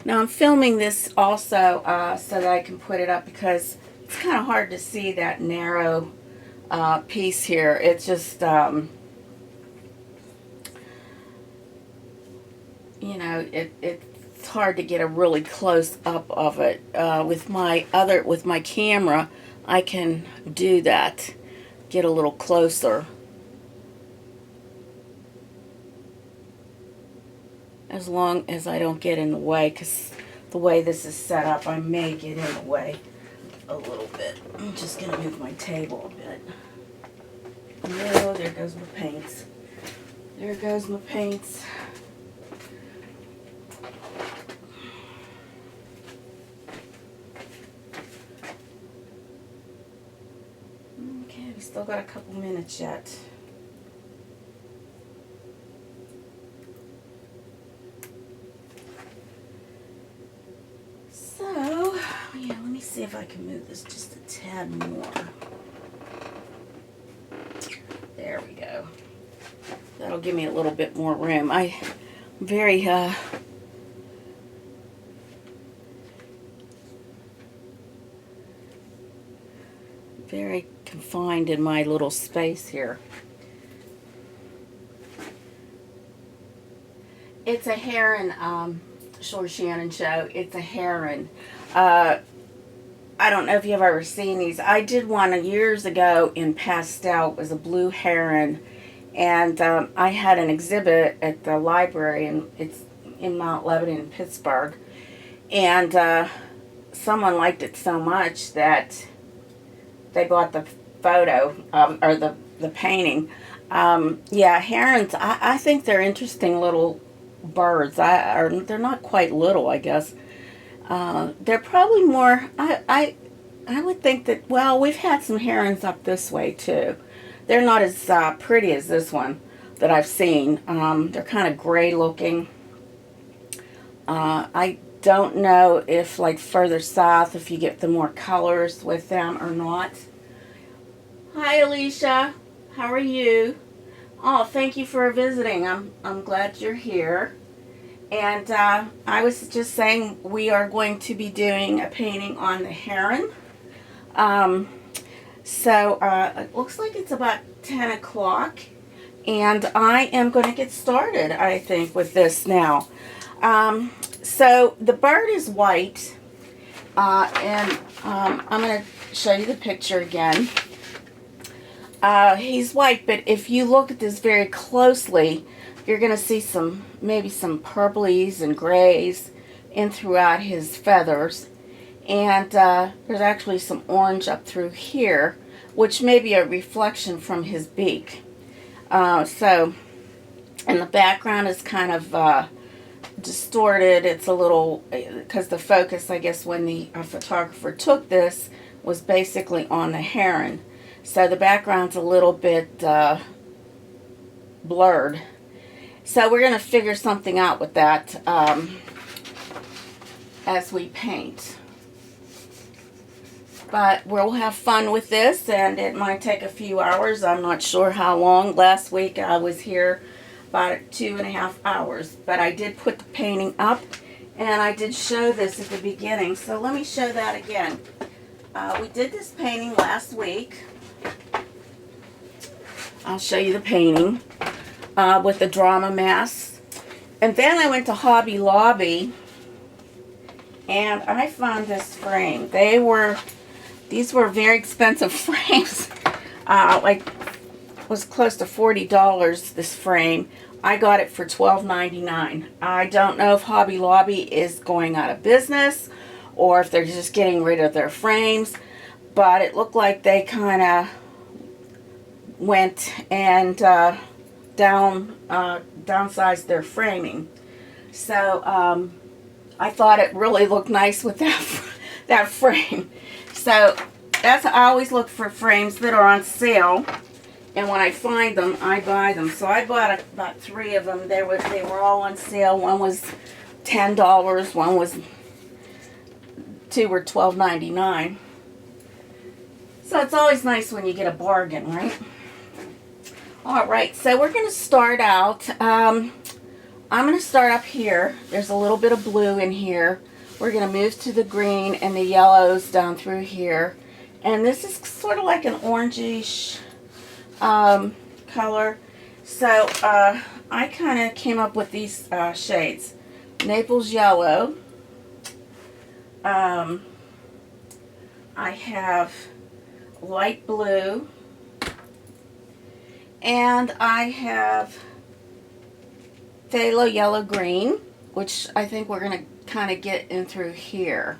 Now I'm filming this also so that I can put it up because it's kind of hard to see that narrow piece here. It's just, you know, it's hard to get a really close up of it. With my camera, I can do that, get a little closer. As long as I don't get in the way, because the way this is set up, I may get in the way a little bit. I'm just going to move my table a bit. No, there goes my paints. There goes my paints. Okay, we still got a couple minutes yet. So, yeah, let me see if I can move this just a tad more. There we go. That'll give me a little bit more room. I'm very, very confined in my little space here. It's a Heron, Shore Shannon show. It's a Heron. I don't know if you've ever seen these. I did one years ago in pastel. It was a blue heron. And I had an exhibit at the library, and it's in Mount Lebanon in Pittsburgh. And someone liked it so much that they bought the photo, or the painting. Yeah, herons, I think they're interesting little birds. They're not quite little, I guess. They're probably more, I would think that, well, we've had some herons up this way too. They're not as pretty as this one that I've seen. They're kind of gray looking. I don't know if like further south if you get the more colors with them or not. Hi Alicia, how are you? Oh, thank you for visiting. I'm glad you're here. And I was just saying we are going to be doing a painting on the heron. So it looks like it's about 10 o'clock. And I am going to get started, I think, with this now. So the bird is white. And I'm going to show you the picture again. He's white, but if you look at this very closely, you're going to see maybe some purplies and grays in throughout his feathers. And there's actually some orange up through here, which may be a reflection from his beak. And the background is kind of distorted. It's a little, because the focus, I guess, when the photographer took this was basically on the heron. So the background's a little bit blurred. So we're going to figure something out with that as we paint. But we'll have fun with this, and it might take a few hours. I'm not sure how long. Last week I was here about 2.5 hours. But I did put the painting up, and I did show this at the beginning. So let me show that again. We did this painting last week. I'll show you the painting with the drama masks. And then I went to Hobby Lobby and I found this frame. These were very expensive frames. Like was close to $40 this frame. I got it for $12.99. I don't know if Hobby Lobby is going out of business or if they're just getting rid of their frames, but it looked like they kind of went and downsized their framing. So I thought it really looked nice with that frame. So I always look for frames that are on sale, and when I find them, I buy them. So I bought about 3 of them. They were all on sale. One was $10. One was 2 were $12.99. So it's always nice when you get a bargain, right? All right, so we're going to start out. I'm going to start up here. There's a little bit of blue in here. We're going to move to the green and the yellows down through here. And this is sort of like an orangish color. So I kind of came up with these shades. Naples yellow. I have light blue. And I have phthalo yellow green, which I think we're going to kind of get in through here.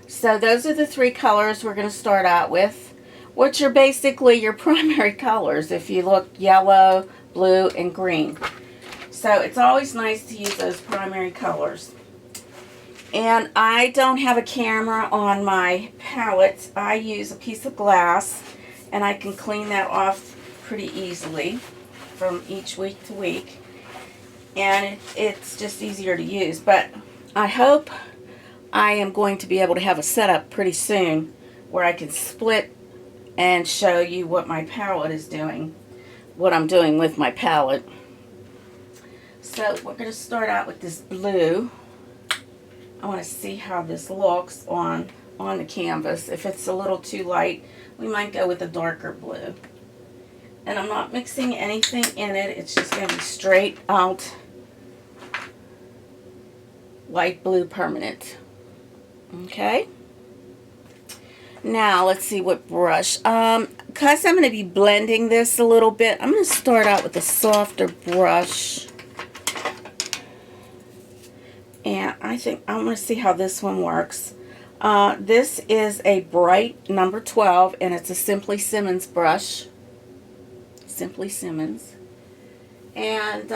So those are the three colors we're going to start out with, which are basically your primary colors if you look: yellow, blue, and green. So it's always nice to use those primary colors. And I don't have a camera on my palette. I use a piece of glass, and I can clean that off pretty easily from each week to week. And it's just easier to use. But I hope I am going to be able to have a setup pretty soon where I can split and show you what my palette is doing, what I'm doing with my palette. So we're going to start out with this blue. I want to see how this looks on the canvas. If it's a little too light, we might go with a darker blue. And I'm not mixing anything in it. It's just going to be straight out light blue permanent. Okay. Now let's see what brush. Because I'm going to be blending this a little bit, I'm going to start out with a softer brush. And I think I'm going to see how this one works. This is a bright number 12, and it's a Simply Simmons brush. Simply Simmons. And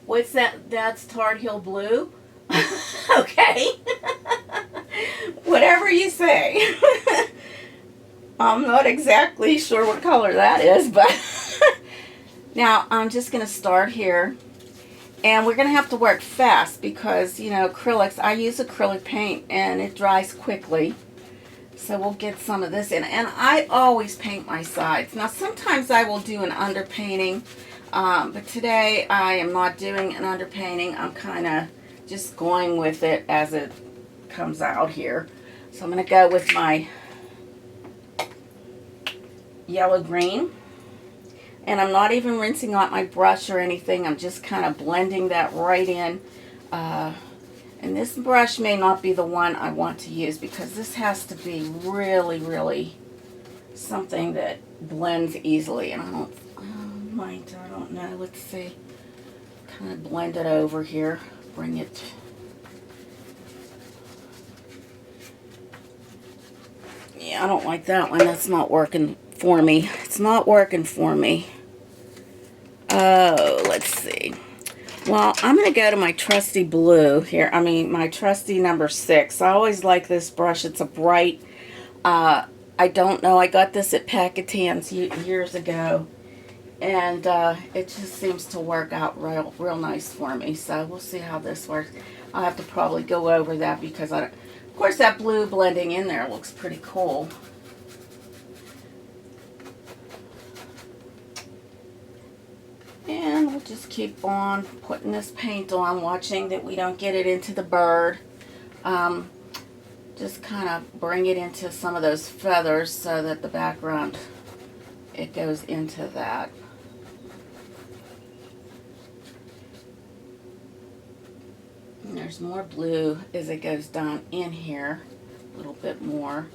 what's that? That's Tar Heel Blue. Okay. Whatever you say. I'm not exactly sure what color that is, but now I'm just going to start here. And we're going to have to work fast because, you know, acrylics, I use acrylic paint and it dries quickly. So we'll get some of this in. And I always paint my sides. Now sometimes I will do an underpainting, but today I am not doing an underpainting. I'm kind of just going with it as it comes out here. So I'm going to go with my yellow green. And I'm not even rinsing out my brush or anything. I'm just kind of blending that right in. And this brush may not be the one I want to use because this has to be really, really something that blends easily. And I don't know. Let's see. Kind of blend it over here. Bring it. Yeah, I don't like that one. That's not working for me. It's not working for me. Oh, let's see. Well, I'm going to go to my trusty blue here. I mean, my trusty number 6. I always like this brush. It's a bright, I don't know. I got this at Packatans years ago. And it just seems to work out real nice for me. So we'll see how this works. I'll have to probably go over that because, of course, that blue blending in there looks pretty cool. And we'll just keep on putting this paint on, watching that we don't get it into the bird. Just kind of bring it into some of those feathers so that the background, it goes into that. And there's more blue as it goes down in here, a little bit more.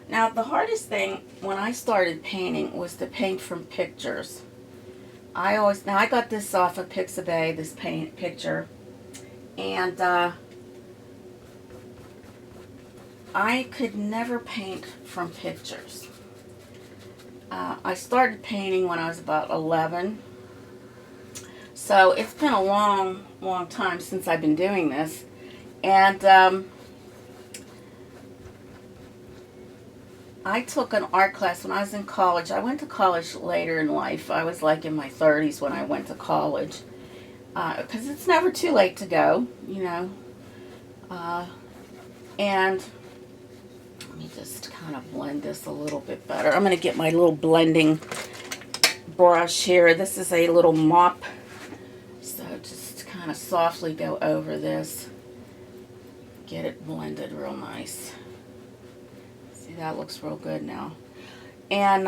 Now, the hardest thing when I started painting was to paint from pictures. Now I got this off of Pixabay, this picture, and I could never paint from pictures. I started painting when I was about 11, so it's been a long time since I've been doing this, and I took an art class when I was in college. I went to college later in life. I was like in my 30s when I went to college. Because it's never too late to go, you know. And me just kind of blend this a little bit better. I'm going to get my little blending brush here. This is a little mop. So just kind of softly go over this. Get it blended real nice. See, that looks real good now. And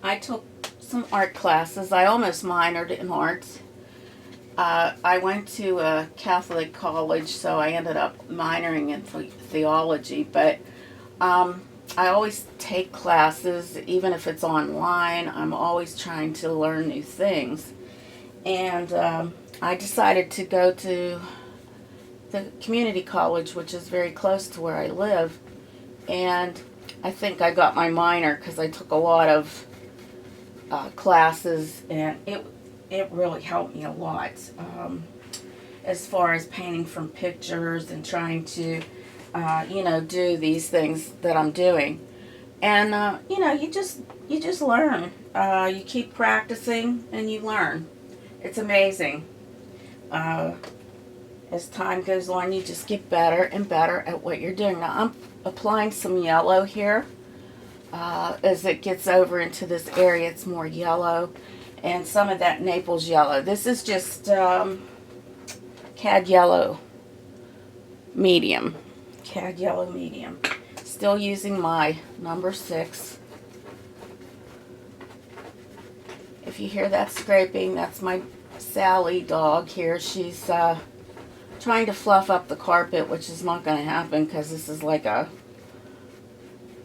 I took some art classes. I almost minored in arts. I went to a Catholic college, so I ended up minoring in theology, but I always take classes, even if it's online. I'm always trying to learn new things. And I decided to go to the community college, which is very close to where I live, and I think I got my minor because I took a lot of classes, and it really helped me a lot as far as painting from pictures and trying to do these things that I'm doing. And you just learn. You keep practicing and you learn. It's amazing. As time goes on, you just get better and better at what you're doing. Now I'm applying some yellow here. As it gets over into this area, it's more yellow, and some of that Naples yellow. This is just cad yellow medium. Cad yellow medium. Still using my number 6. If you hear that scraping, that's my Sally dog here. She's trying to fluff up the carpet, which is not going to happen because this is like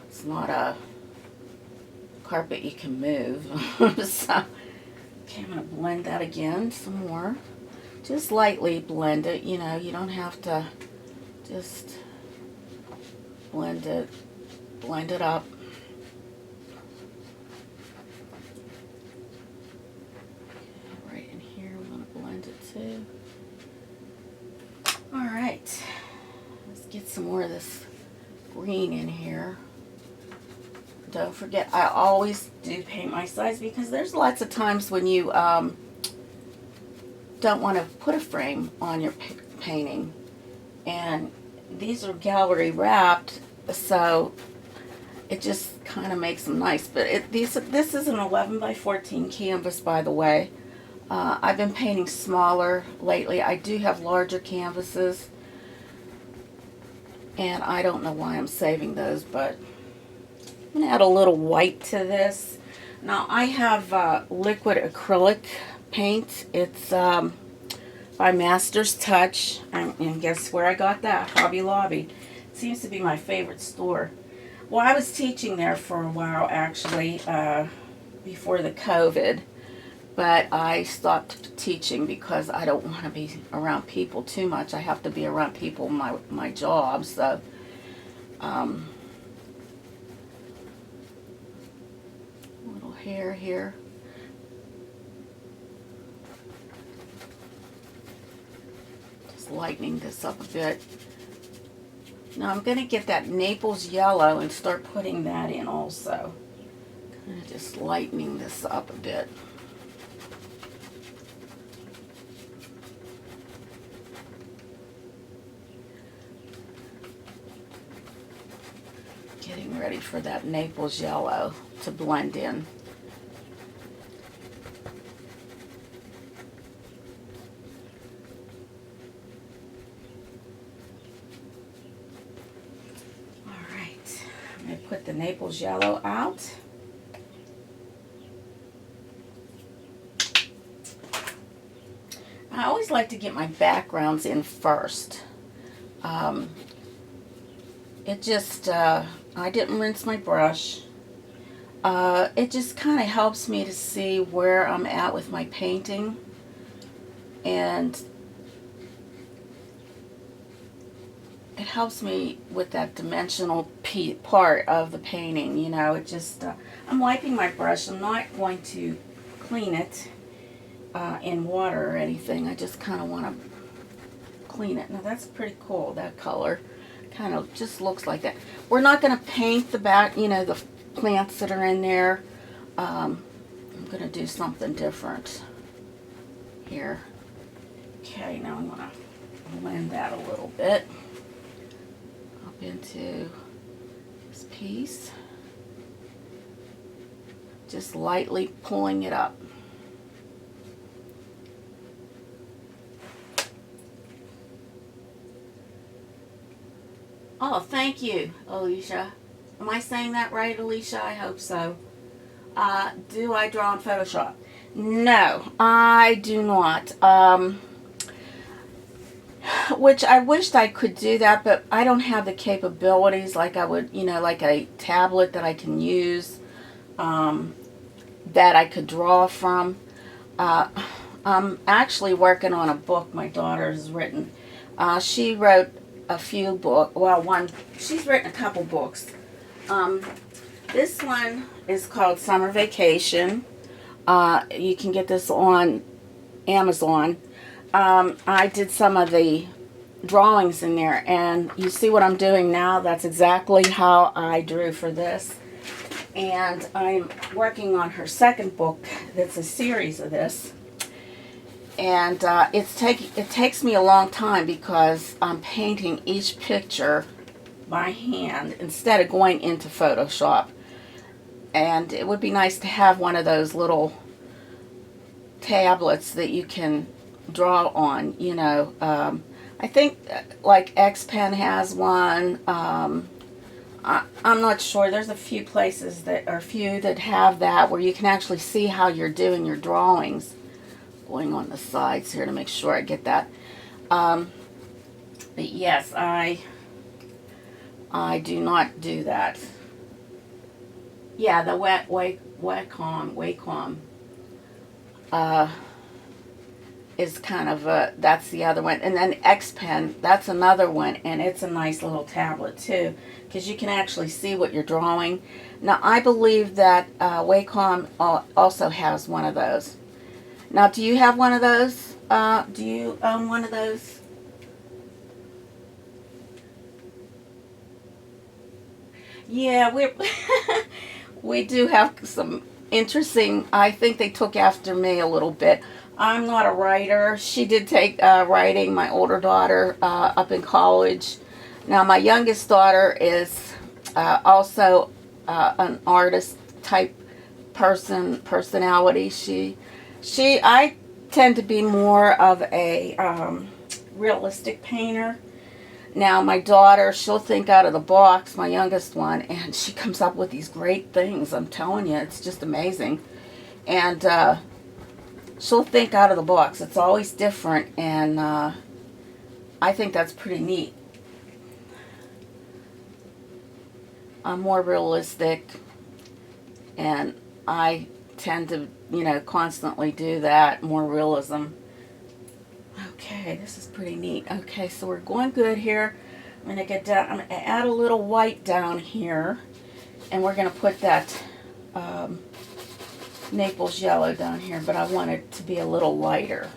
it's not a carpet you can move. So, okay, I'm going to blend that again some more. Just lightly blend it, you don't have to just blend it up. Right in here, I'm going to blend it too. Alright, let's get some more of this green in here. Don't forget, I always do paint my sides because there's lots of times when you don't want to put a frame on your painting. And these are gallery wrapped, so it just kind of makes them nice. But this is an 11 by 14 canvas, by the way. I've been painting smaller lately. I do have larger canvases, and I don't know why I'm saving those, but I'm going to add a little white to this. Now I have liquid acrylic paint. It's by Master's Touch, and guess where I got that? Hobby Lobby. It seems to be my favorite store. Well, I was teaching there for a while, actually, before the COVID. But I stopped teaching because I don't want to be around people too much. I have to be around people in my job. So, little hair here. Just lightening this up a bit. Now I'm going to get that Naples yellow and start putting that in also. Kind of just lightening this up a bit. Getting ready for that Naples yellow to blend in. All right, I'm going to put the Naples yellow out. I always like to get my backgrounds in first. It just, I didn't rinse my brush. It just kind of helps me to see where I'm at with my painting. And it helps me with that dimensional part of the painting, It just, I'm wiping my brush. I'm not going to clean it in water or anything. I just kind of want to clean it. Now that's pretty cool, that color. Kind of just looks like that. We're not going to paint the back, the plants that are in there. I'm going to do something different here. Okay, now I'm going to blend that a little bit. I'll up into this piece. Just lightly pulling it up. Oh, thank you, Alicia. Am I saying that right, Alicia? I hope so. Do I draw in Photoshop? No, I do not. Which I wished I could do that, but I don't have the capabilities like I would, you know, like a tablet that I can use, that I could draw from. I'm actually working on a book my daughter has written. She wrote a few books, well, she's written a couple books. This one is called Summer Vacation. You can get this on Amazon. I did some of the drawings in there, and you see what I'm doing now? That's exactly how I drew for this. And I'm working on her second book that's a series of this. And it takes me a long time because I'm painting each picture by hand instead of going into Photoshop. And it would be nice to have one of those little tablets that you can draw on, you know. I think like X-Pen has one. I'm not sure. There's a few places that have that where you can actually see how you're doing your drawings. Going on the sides here to make sure I get that. But yes, I do not do that. Yeah, the Wacom is kind of that's the other one. And then X-Pen, that's another one, and it's a nice little tablet too, because you can actually see what you're drawing. Now, I believe that Wacom also has one of those. Now, do you have one of those? Do you own one of those? Yeah, we do have some interesting, I think they took after me a little bit. I'm not a writer. She did take writing, my older daughter, up in college. Now, my youngest daughter is also an artist type personality. I tend to be more of a realistic painter. Now, my daughter, she'll think out of the box, my youngest one, and she comes up with these great things. I'm telling you, it's just amazing. And she'll think out of the box. It's always different, and I think that's pretty neat. I'm more realistic, and I tend to, you know, constantly do that, more realism. Okay, this is pretty neat. Okay, so we're going good here. I'm going to get down, I'm going to add a little white down here, and we're going to put that Naples yellow down here, but I want it to be a little lighter.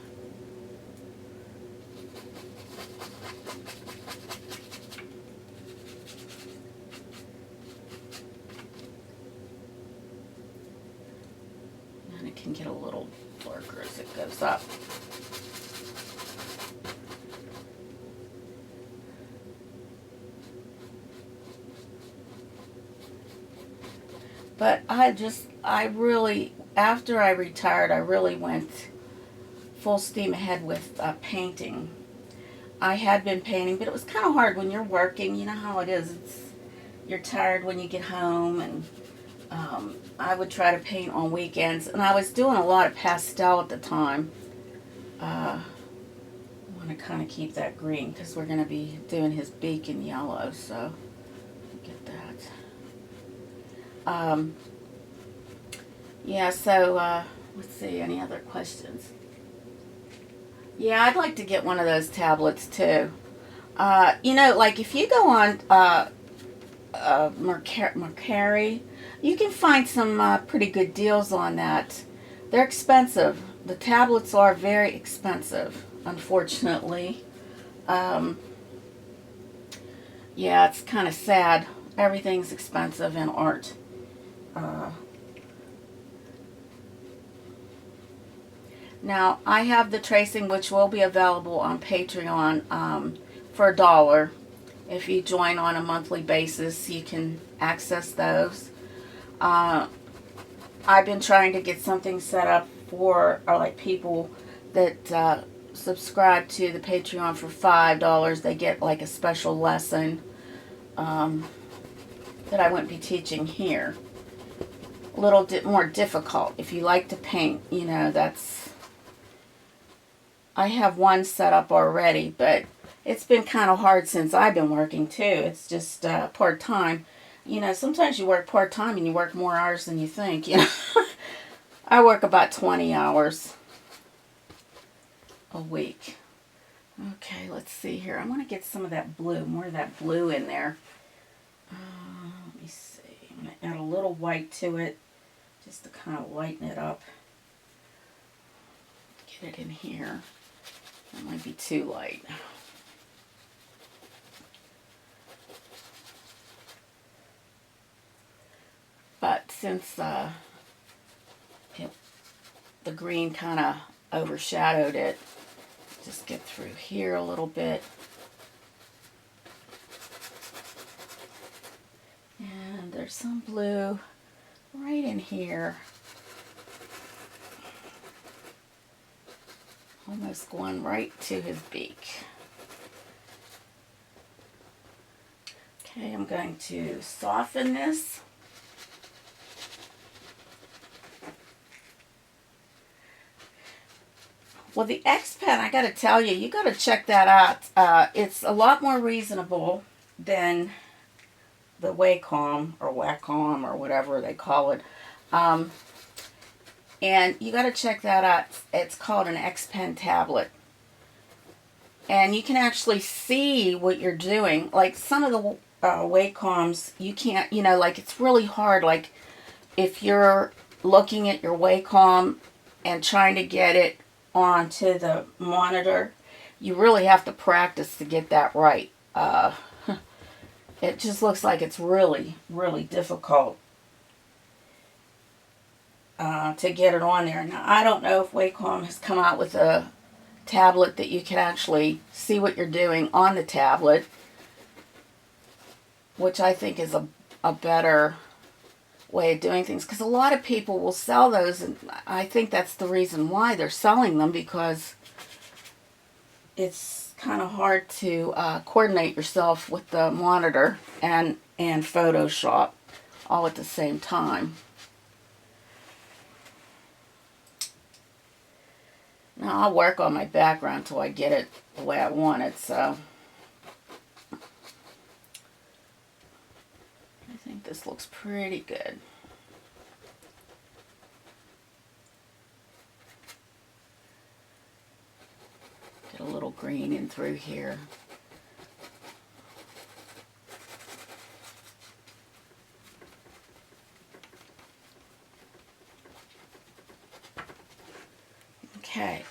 And it can get a little darker as it goes up. But I really, after I retired, I really went full steam ahead with painting. I had been painting, but it was kind of hard when you're working. You know how it is. You're tired when you get home, and I would try to paint on weekends. And I was doing a lot of pastel at the time. I want to kind of keep that green because we're going to be doing his beak in yellow, so get that. Yeah, so let's see, any other questions? Yeah, I'd like to get one of those tablets too. You know, like if you go on Mercari, you can find some pretty good deals on that. They're expensive. The tablets are very expensive, unfortunately. Yeah, it's kind of sad. Everything's expensive in art. Now, I have the tracing, which will be available on Patreon for $1. If you join on a monthly basis, you can access those. I've been trying to get something set up for like people that subscribe to the Patreon for $5. They get like a special lesson that I wouldn't be teaching here. A little more difficult. If you like to paint, you know, that's... I have one set up already, but it's been kind of hard since I've been working too. It's just part-time. You know, sometimes you work part-time and you work more hours than you think, you know. I work about 20 hours a week. Okay, let's see here. I want to get some of that blue, more of that blue in there. Let me see. I'm going to add a little white to it just to kind of lighten it up. Get it in here. That might be too light. But since the green kind of overshadowed it, just get through here a little bit. And there's some blue right in here. Almost going right to his beak. Okay, I'm going to soften this. Well, the X pen, I got to tell you, you got to check that out. It's a lot more reasonable than the Wacom or Wacom or whatever they call it. And you got to check that out. It's called an X pen tablet. And you can actually see what you're doing. Like some of the Wacoms, you can't, you know, like it's really hard. Like if you're looking at your Wacom and trying to get it onto the monitor, you really have to practice to get that right. It just looks like it's really, really difficult to get it on there. Now, I don't know if Wacom has come out with a tablet that you can actually see what you're doing on the tablet, which I think is a better way of doing things, because a lot of people will sell those, and I think that's the reason why they're selling them, because it's kind of hard to coordinate yourself with the monitor and Photoshop all at the same time. Now I'll work on my background till I get it the way I want it, so I think this looks pretty good. Get a little green in through here. Okay,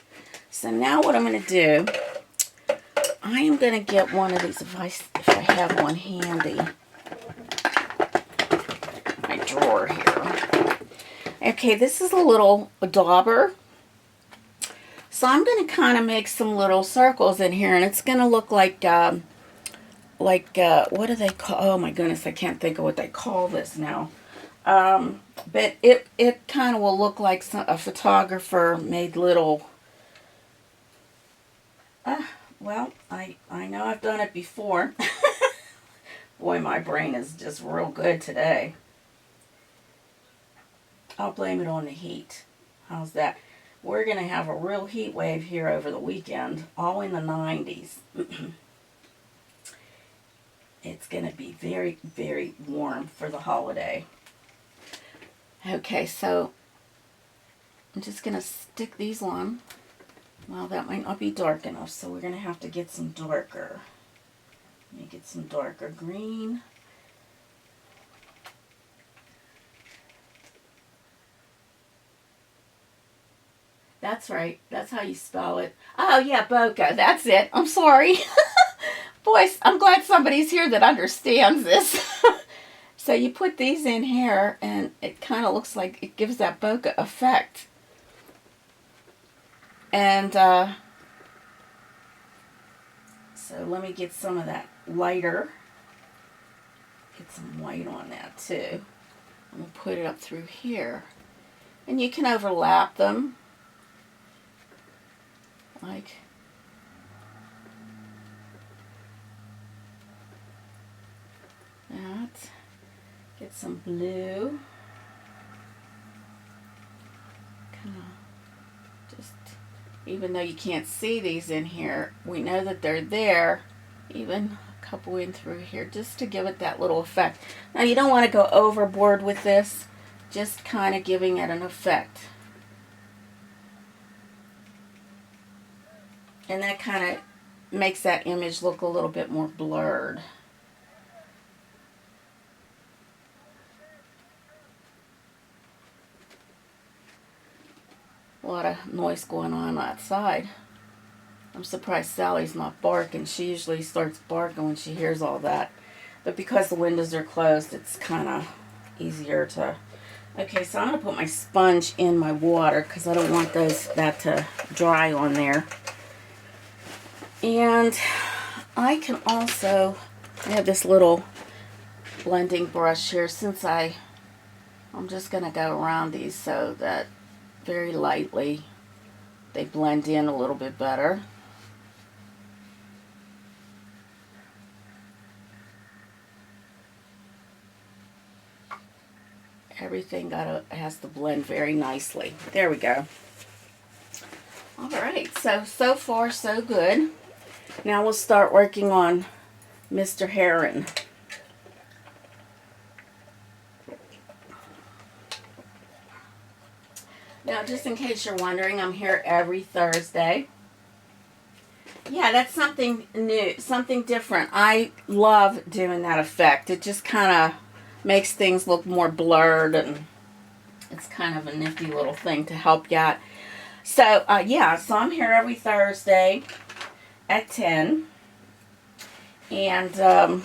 so now what I'm going to do, I am going to get one of these, if I have one handy, my drawer here. Okay, this is a little dauber. So I'm going to kind of make some little circles in here, and it's going to look like what do they call, oh my goodness, I can't think of what they call this now. But it kind of will look like a photographer made little, well, I know I've done it before. Boy, my brain is just real good today. I'll blame it on the heat. How's that? We're going to have a real heat wave here over the weekend, all in the 90s. It's going to be very, very warm for the holiday. Okay, so I'm just going to stick these on. Well, that might not be dark enough, so we're going to have to get some darker. Let me get some darker green. That's right. That's how you spell it. Oh, yeah, bokeh. That's it. I'm sorry. Boys, I'm glad somebody's here that understands this. So you put these in here, and it kind of looks like it gives that bokeh effect. And so let me get some of that lighter. Get some white on that too. I'm going to put it up through here. And you can overlap them. Like that. Get some blue. Kind of just, even though you can't see these in here, we know that they're there. Even a couple in through here, just to give it that little effect. Now you don't want to go overboard with this, just kind of giving it an effect. And that kind of makes that image look a little bit more blurred. A lot of noise going on outside. I'm surprised Sally's not barking. She usually starts barking when she hears all that. But because the windows are closed, it's kind of easier to... Okay, so I'm going to put my sponge in my water because I don't want that to dry on there. And I can also... I have this little blending brush here. Since I'm just going to go around these so that very lightly they blend in a little bit better. Everything has to blend very nicely. There we go. All right, so far so good. Now we'll start working on Mr. Heron. Now, just in case you're wondering, I'm here every Thursday. Yeah, that's something new, something different. I love doing that effect. It just kind of makes things look more blurred, and it's kind of a nifty little thing to help you out. So, yeah, so I'm here every Thursday at 10. And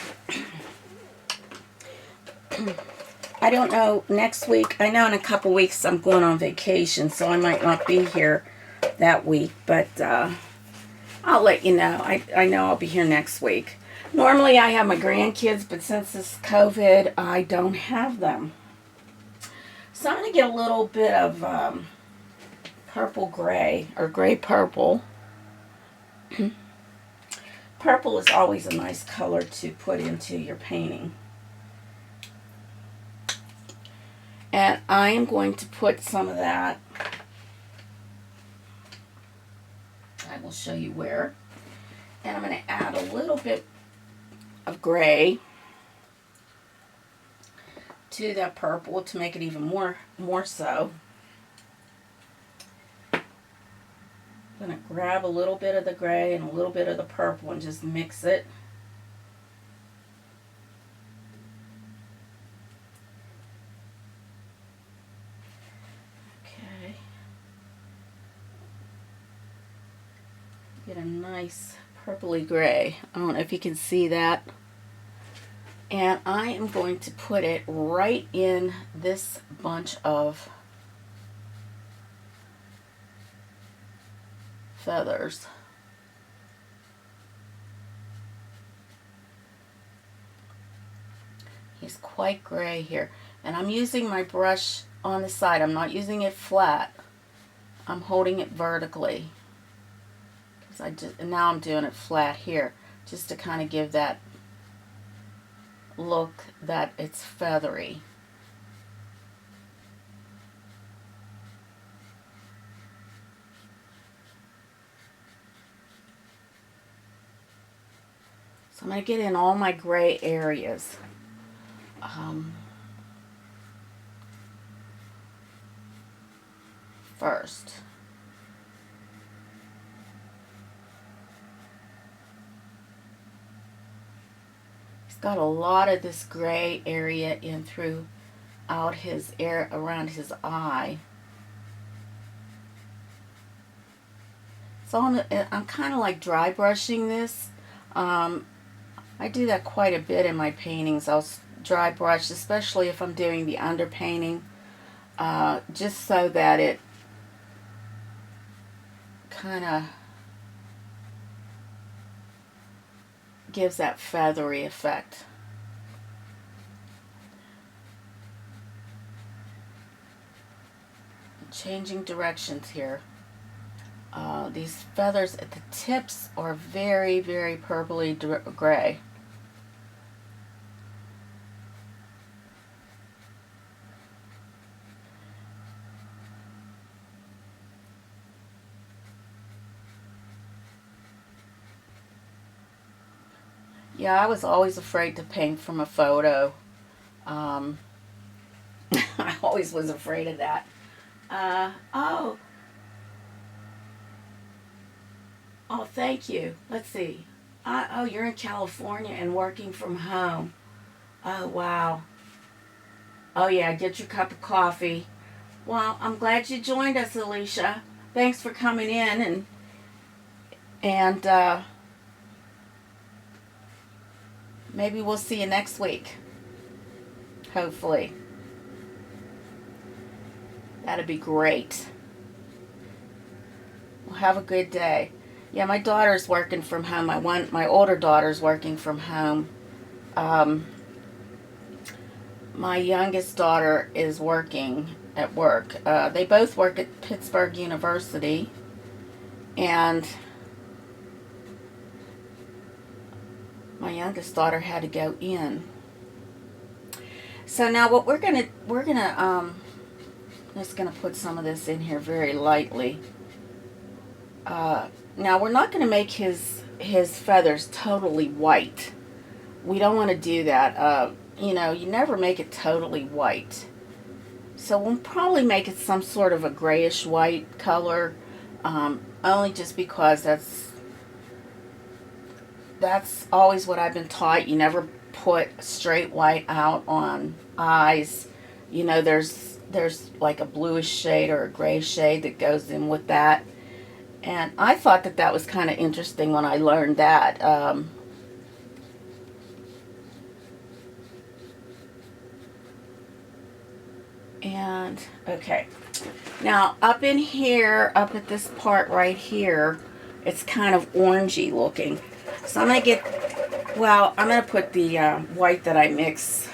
I don't know, next week, I know in a couple weeks I'm going on vacation, so I might not be here that week, but I'll let you know. I know I'll be here next week. Normally I have my grandkids, but since this COVID, I don't have them. So I'm going to get a little bit of purple gray, or gray purple. Purple is always a nice color to put into your painting. And I am going to put some of that. I will show you where. And I'm going to add a little bit of gray to that purple to make it even more so. I'm going to grab a little bit of the gray and a little bit of the purple and just mix it. Okay. Get a nice purpley gray. I don't know if you can see that. And I am going to put it right in this bunch of feathers. He's quite gray here. And I'm using my brush on the side. I'm not using it flat. I'm holding it vertically. And now I'm doing it flat here, just to kind of give that look that it's feathery. So I'm going to get in all my gray areas. First. Got a lot of this gray area in throughout his air around his eye. So I'm kind of like dry brushing this. I do that quite a bit in my paintings. I'll dry brush, especially if I'm doing the underpainting, just so that it kind of gives that feathery effect. Changing directions here. These feathers at the tips are very, very purpley gray. Yeah, I was always afraid to paint from a photo. I always was afraid of that. Oh, thank you. Let's see. Oh, you're in California and working from home. Oh, wow. Oh, yeah, get your cup of coffee. Well, I'm glad you joined us, Alicia. Thanks for coming in, and maybe we'll see you next week. Hopefully. That'd be great. Well, have a good day. Yeah, my daughter's working from home. My older daughter's working from home. My youngest daughter is working at work. They both work at Pittsburgh University, and my youngest daughter had to go in. So now what we're gonna just gonna put some of this in here very lightly. Now we're not gonna make his feathers totally white. We don't want to do that. You know, you never make it totally white. So we'll probably make it some sort of a grayish white color, only just because that's always what I've been taught. You never put straight white out on eyes. You know, there's like a bluish shade or a gray shade that goes in with that. And I thought that was kind of interesting when I learned that. And, okay. Now, up in here, up at this part right here, it's kind of orangey looking. So I'm going to I'm going to put the white that I mix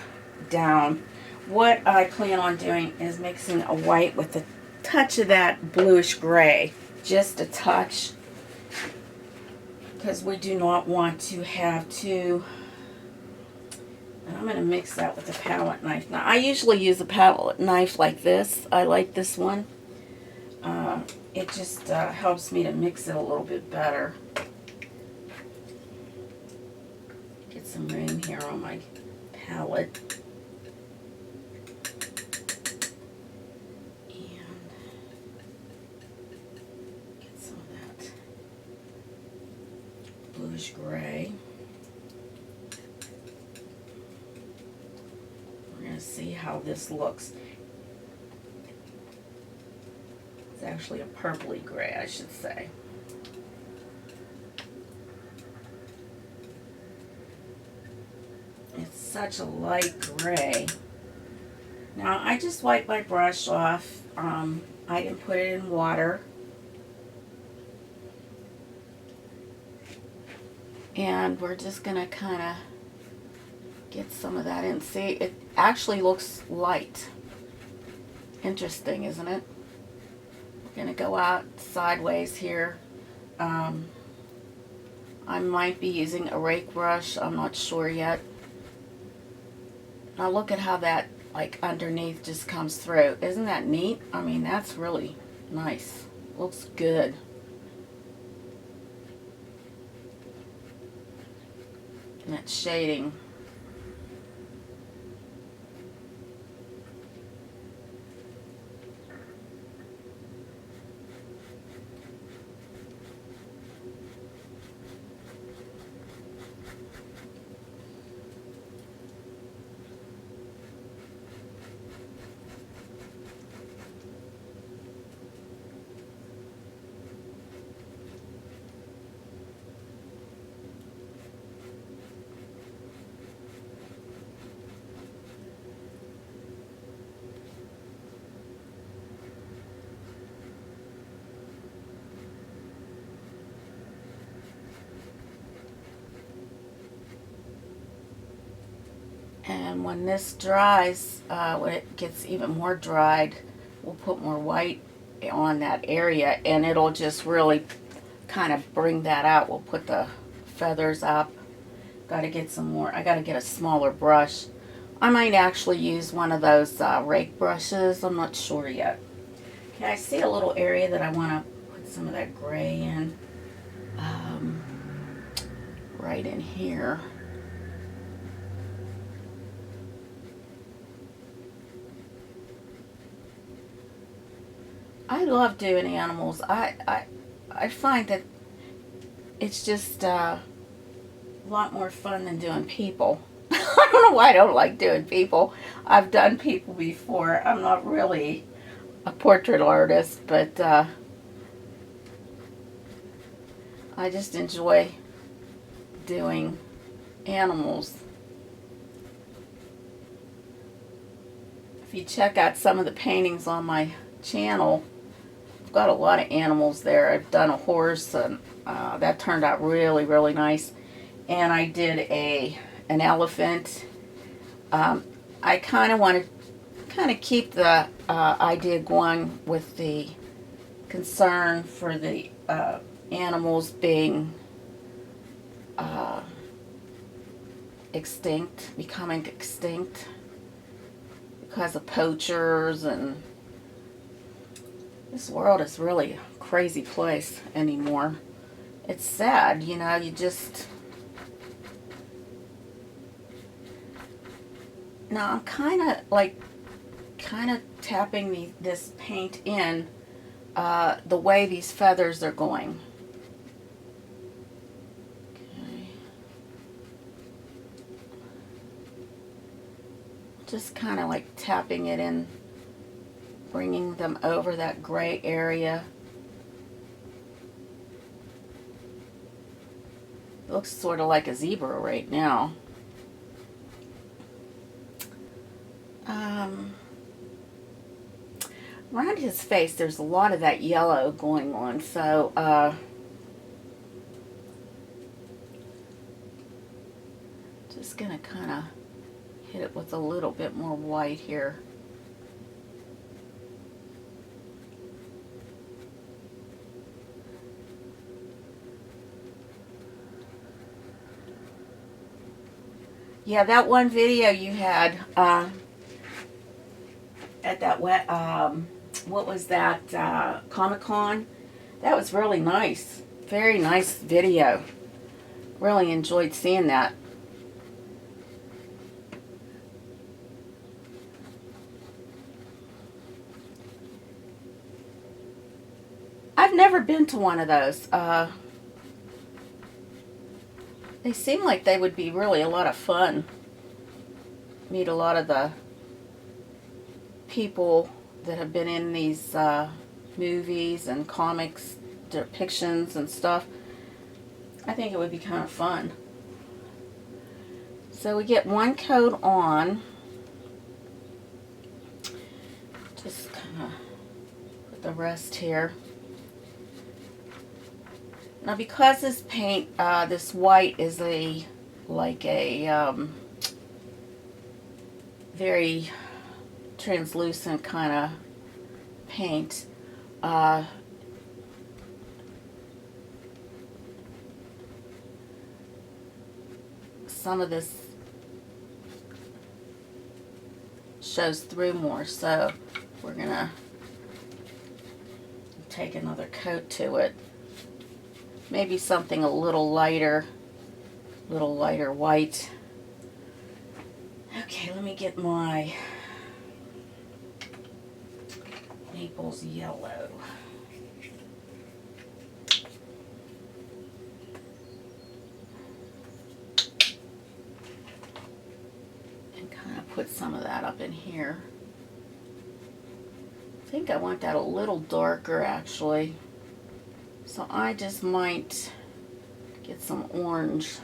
down. What I plan on doing is mixing a white with a touch of that bluish gray. Just a touch. Because we do not want to have to... And I'm going to mix that with a palette knife. Now, I usually use a palette knife like this. I like this one. It just helps me to mix it a little bit better. Get some room here on my palette. And get some of that bluish gray. See how this looks. It's actually a purpley gray, I should say. It's such a light gray. Now I just wiped my brush off. I didn't put it in water. And we're just gonna kind of get some of that in. See, it actually looks light. Interesting, isn't it? We're going to go out sideways here. I might be using a rake brush. I'm not sure yet. Now look at how that, like, underneath just comes through. Isn't that neat? I mean, that's really nice. Looks good. And that shading. And when this dries, when it gets even more dried, we'll put more white on that area, and it'll just really kind of bring that out. We'll put the feathers up. Got to get some more. I got to get a smaller brush. I might actually use one of those rake brushes. I'm not sure yet. Okay, I see a little area that I want to put some of that gray in. Right in here. I love doing animals. I find that it's just a lot more fun than doing people. I don't know why I don't like doing people. I've done people before. I'm not really a portrait artist, but I just enjoy doing animals. If you check out some of the paintings on my channel, I've got a lot of animals there. I've done a horse, and that turned out really, really nice. And I did an elephant. I kind of want to keep the idea going with the concern for the animals being extinct, becoming extinct because of poachers, and this world is really a crazy place anymore. It's sad, you know, you just... Now I'm kind of tapping this paint in the way these feathers are going. Okay. Just kind of like tapping it in, bringing them over that gray area. It looks sort of like a zebra right now. Around his face, there's a lot of that yellow going on, so just gonna kind of hit it with a little bit more white here. Yeah, that one video you had at that what was that, Comic-Con? That was really nice. Very nice video. Really enjoyed seeing that. I've never been to one of those. They seem like they would be really a lot of fun. Meet a lot of the people that have been in these movies and comics depictions and stuff. I think it would be kind of fun. So we get one coat on. Just kind of put the rest here. Now because this paint, this white is like a very translucent kind of paint, some of this shows through more, so we're gonna take another coat to it. Maybe something a little lighter white. Okay, let me get my Naples yellow. And kind of put some of that up in here. I think I want that a little darker actually. So I just might get some orange.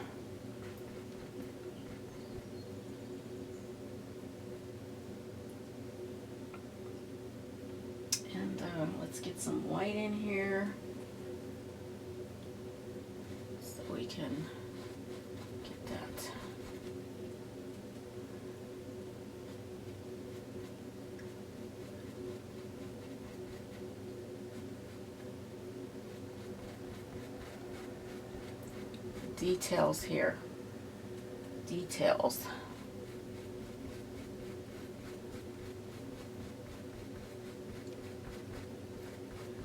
And let's get some white in here so we can get that. details here. Details.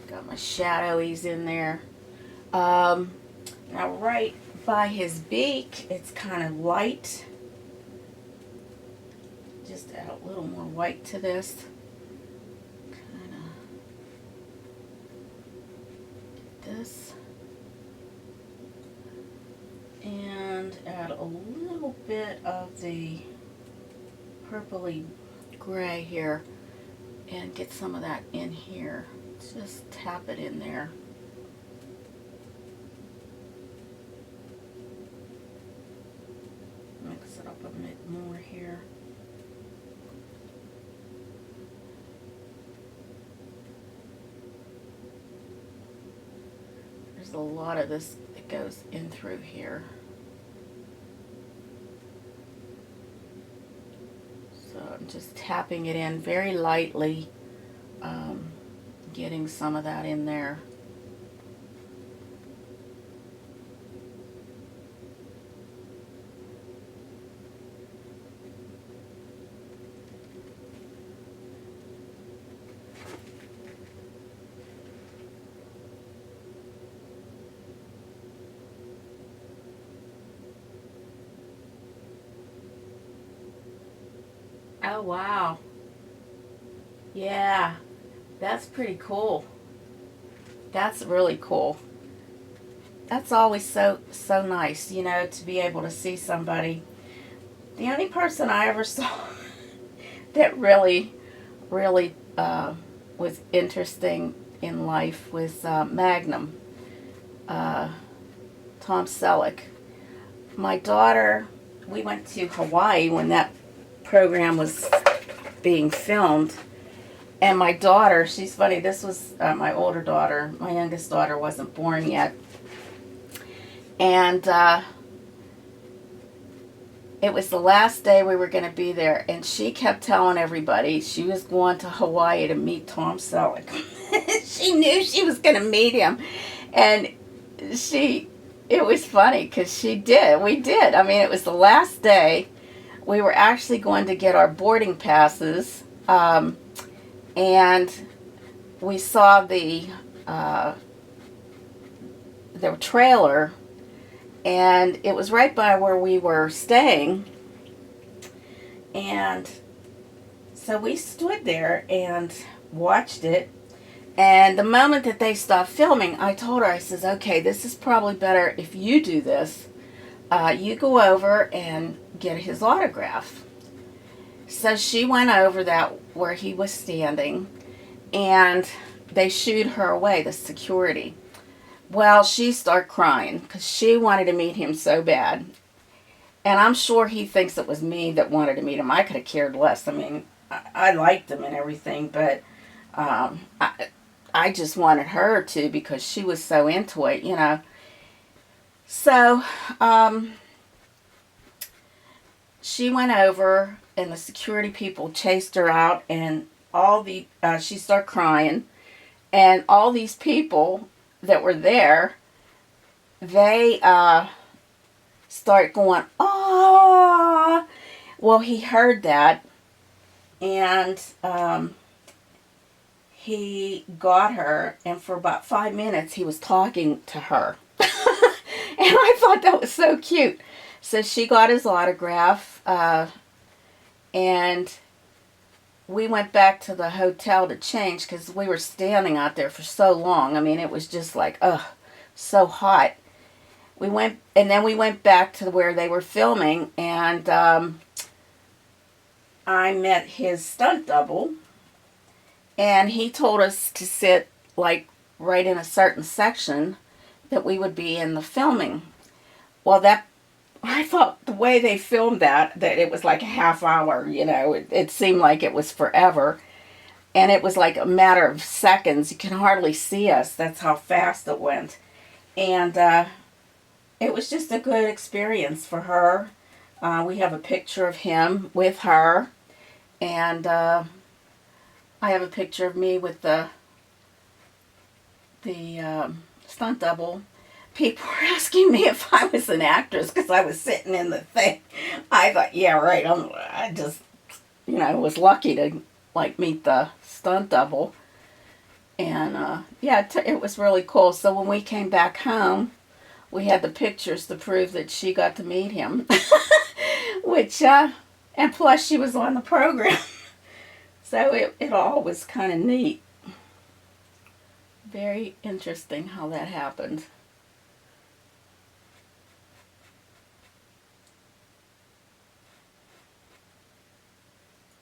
Got my shadowies in there. Now right by his beak, it's kind of light. Just add a little more white to this. Kind of this. And add a little bit of the purpley gray here and get some of that in here. Just tap it in there. Mix it up a bit more here. There's a lot of this that goes in through here. So I'm just tapping it in very lightly, getting some of that in there. Oh wow. Yeah, that's pretty cool. That's really cool. That's always so nice, you know, to be able to see somebody. The only person I ever saw that really was interesting in life was Magnum, Tom Selleck. My daughter, we went to Hawaii when that program was being filmed, and my daughter, she's funny, this was my older daughter, my youngest daughter wasn't born yet, and it was the last day we were going to be there, and she kept telling everybody she was going to Hawaii to meet Tom Selleck. She knew she was going to meet him, and it was funny because we did. I mean, it was the last day. We were actually going to get our boarding passes, and we saw the trailer, and it was right by where we were staying, and so we stood there and watched it, and the moment that they stopped filming, I told her, I says, okay, this is probably better if you do this. You go over and get his autograph. So she went over that where he was standing, and they shooed her away, the security. Well, she started crying because she wanted to meet him so bad. And I'm sure he thinks it was me that wanted to meet him. I could have cared less. I mean, I liked him and everything, but I just wanted her to because she was so into it, you know. So, she went over, and the security people chased her out, and she started crying, and all these people that were there, they start going, oh, well, he heard that, and he got her, and for about 5 minutes, he was talking to her. And I thought that was so cute. So she got his autograph, and we went back to the hotel to change because we were standing out there for so long. I mean, it was just like, so hot. And then we went back to where they were filming, and I met his stunt double, and he told us to sit like right in a certain section that we would be in the filming. Well, I thought the way they filmed that it was like a half hour, you know. It seemed like it was forever. And it was like a matter of seconds. You can hardly see us. That's how fast it went. And it was just a good experience for her. We have a picture of him with her. And I have a picture of me with the stunt double. people were asking me if I was an actress because I was sitting in the thing. I thought, yeah, right. I just, was lucky to like meet the stunt double. And yeah, it was really cool. So when we came back home, we had the pictures to prove that she got to meet him. Which, and plus she was on the program. So it all was kind of neat. Very interesting how that happened.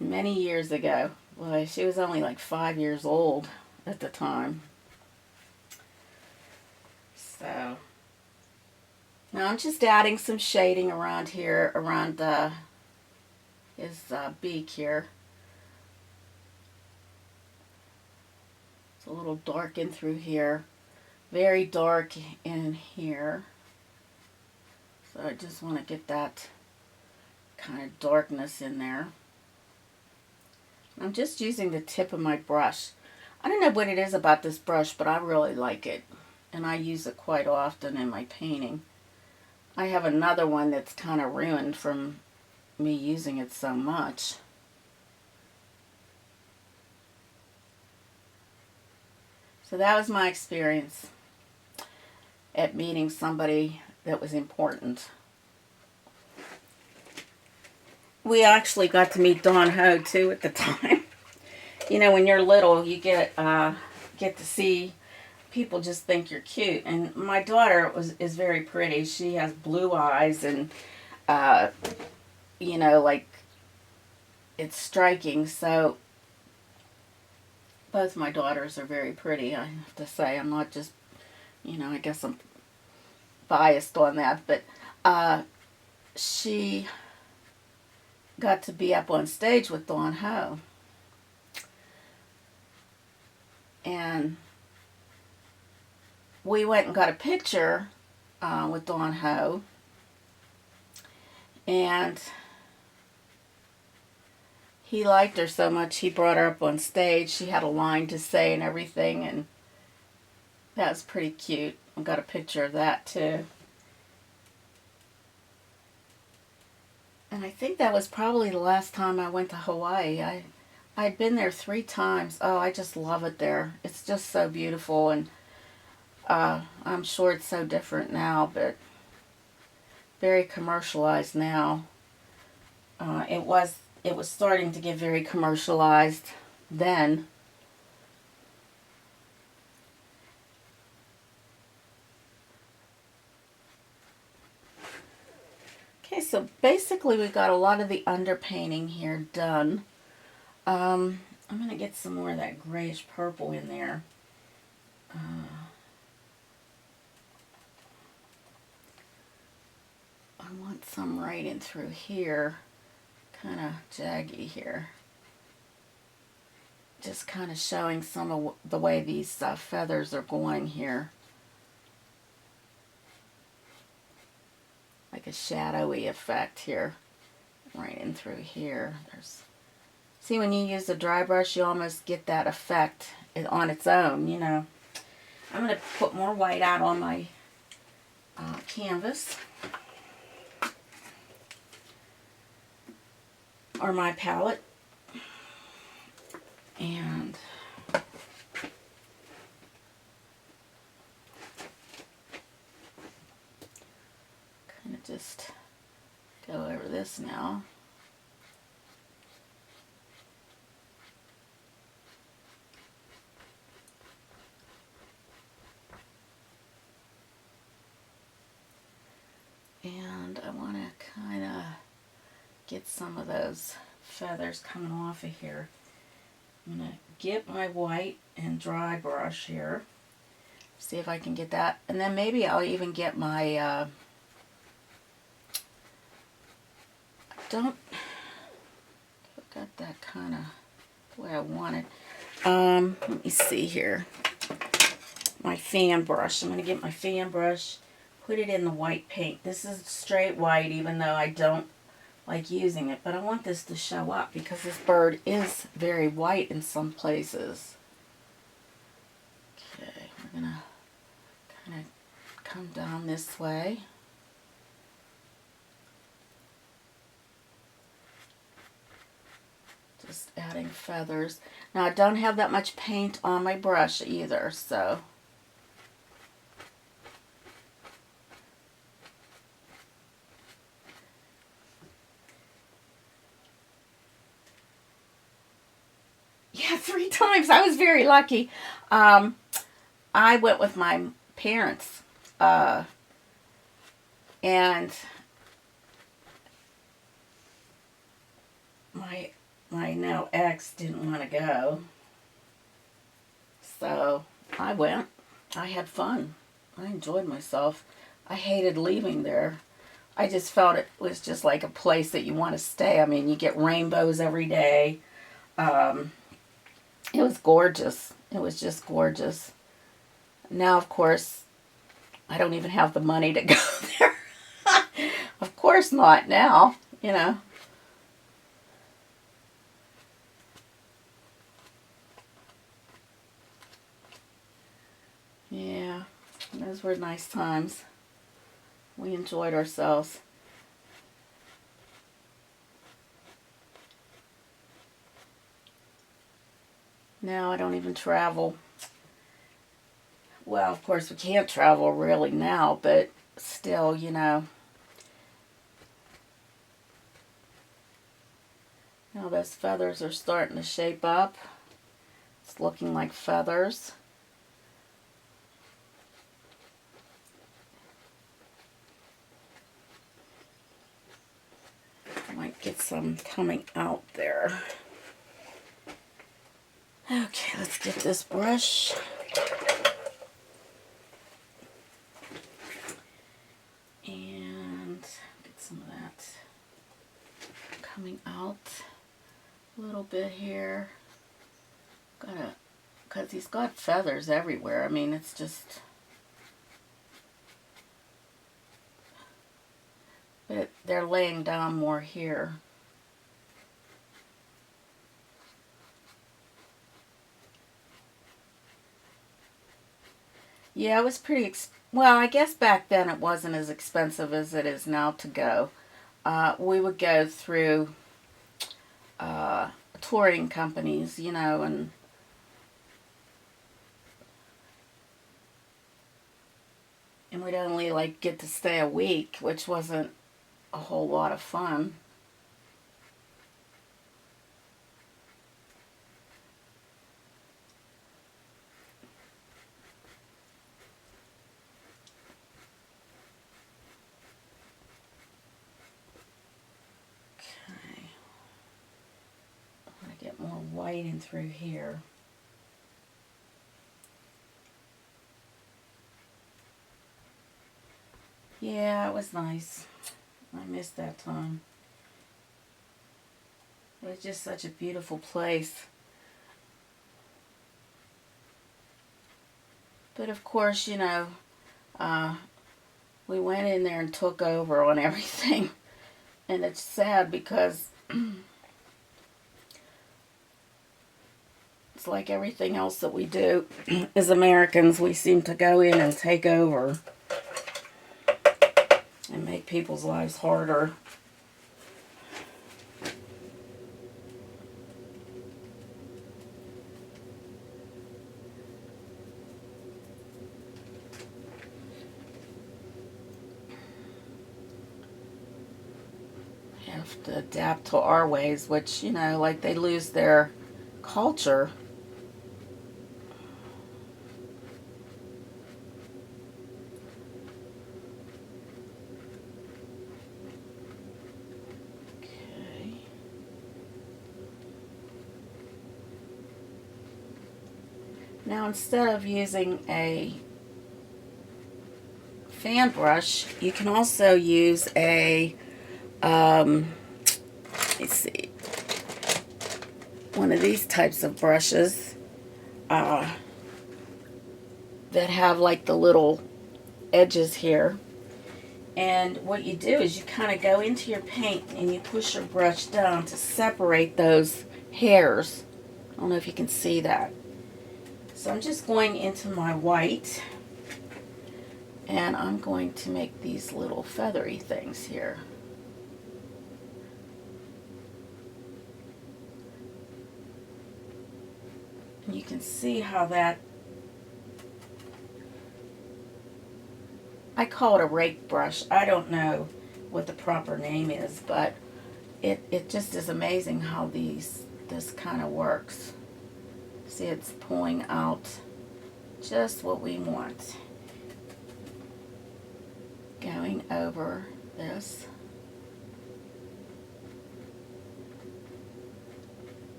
Many years ago. Well, she was only like 5 years old at the time. So now I'm just adding some shading around here, around his beak here. It's a little darkened through here. Very dark in here. So I just want to get that kind of darkness in there. I'm just using the tip of my brush. I don't know what it is about this brush, but I really like it. And I use it quite often in my painting. I have another one that's kind of ruined from me using it so much. So that was my experience at meeting somebody that was important. We actually got to meet Dawn Ho too at the time. When you're little, you get to see people just think you're cute. And my daughter is very pretty. She has blue eyes and like it's striking. So both my daughters are very pretty, I have to say. I'm not just, I guess I'm biased on that, but she got to be up on stage with Dawn Ho. And we went and got a picture with Dawn Ho. And he liked her so much, he brought her up on stage. She had a line to say and everything, and that was pretty cute. I got a picture of that too. And I think that was probably the last time I went to Hawaii. I'd been there 3 times. Oh, I just love it there. It's just so beautiful, and I'm sure it's so different now, but very commercialized now. It was starting to get very commercialized then. Okay, so basically we got a lot of the underpainting here done. I'm going to get some more of that grayish purple in there. I want some right in through here, kind of jaggy here. Just kind of showing some of the way these feathers are going here. Like a shadowy effect here, right in through here. See, when you use a dry brush, you almost get that effect on its own, I'm going to put more white out on my canvas, or my palette, and kind of just go over this now. And I want to kind of get some of those feathers coming off of here. I'm going to get my white and dry brush here. See if I can get that. And then maybe I'll even get my, I've got that kind of the way I want it. Let me see here. My fan brush. I'm going to get my fan brush, put it in the white paint. This is straight white, even though I don't like using it, but I want this to show up because this bird is very white in some places. Okay, we're going to kind of come down this way. Just adding feathers. Now I don't have that much paint on my brush either, so. Yeah, 3 times. I was very lucky. I went with my parents, and my now ex didn't want to go, so I went. I had fun. I enjoyed myself. I hated leaving there. I just felt it was just like a place that you want to stay. I mean, you get rainbows every day. It was gorgeous. It was just gorgeous. Now, of course, I don't even have the money to go there. Of course not now, you know. Yeah, those were nice times. We enjoyed ourselves. Now I don't even travel. Well, of course we can't travel really now, but still, you know. Now those feathers are starting to shape up. It's looking like feathers. I might get some coming out there. Okay, let's get this brush. And get some of that coming out a little bit here. Because he's got feathers everywhere. I mean, it's just, but they're laying down more here. Yeah, it was pretty, well, I guess back then it wasn't as expensive as it is now to go. We would go through touring companies, you know, and we'd only like get to stay a week, which wasn't a whole lot of fun. Okay, I'm going to get more white in through here. Yeah, it was nice. I missed that time. It was just such a beautiful place. But of course, you know, we went in there and took over on everything. And it's sad because it's like everything else that we do as Americans, we seem to go in and take over and make people's lives harder. Have to adapt to our ways, which, you know, like they lose their culture. Now, instead of using a fan brush, you can also use a, let's see, one of these types of brushes that have like the little edges here. And what you do is you kind of go into your paint and you push your brush down to separate those hairs. I don't know if you can see that. So I'm just going into my white And I'm going to make these little feathery things here. And you can see how that, I call it a rake brush. I don't know what the proper name is, but it just is amazing how this kind of works. See, it's pulling out just what we want. Going over this.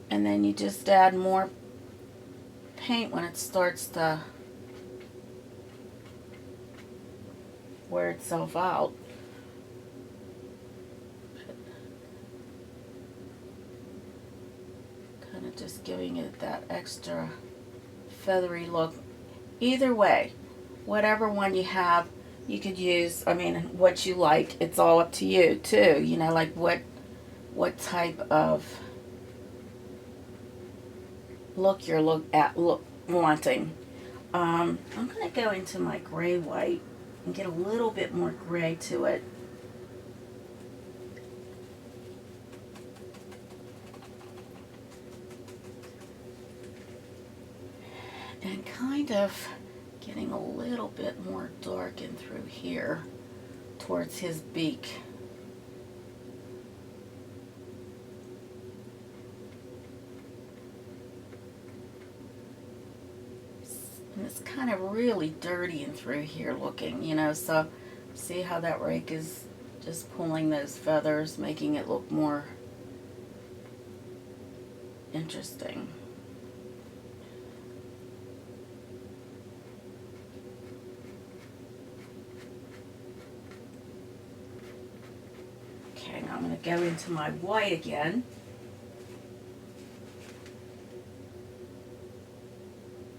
And then you just add more paint when it starts to wear itself out. Kind of just giving it that extra feathery look. Either way, whatever one you have, you could use, I mean, what you like. It's all up to you too, you know, like what type of look you're wanting. I'm going to go into my gray white and get a little bit more gray to it. And kind of getting a little bit more darken through here towards his beak. And it's kind of really dirty and through here looking, you know, so see how that rake is just pulling those feathers, making it look more interesting. Okay, now I'm going to go into my white again.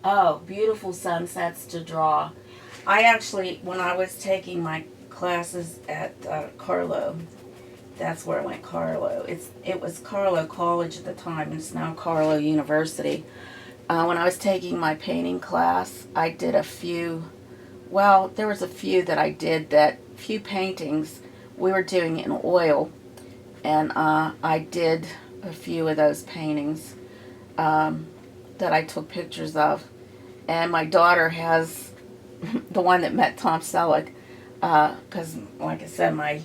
Oh, beautiful sunsets to draw. I actually, when I was taking my classes at Carlo, that's where I went, Carlo. It was Carlo College at the time, and it's now Carlo University. When I was taking my painting class, I did a few, well, there was a few that I did, that few paintings we were doing in oil, and I did a few of those paintings that I took pictures of. And my daughter has the one that met Tom Selleck, because, like I said, my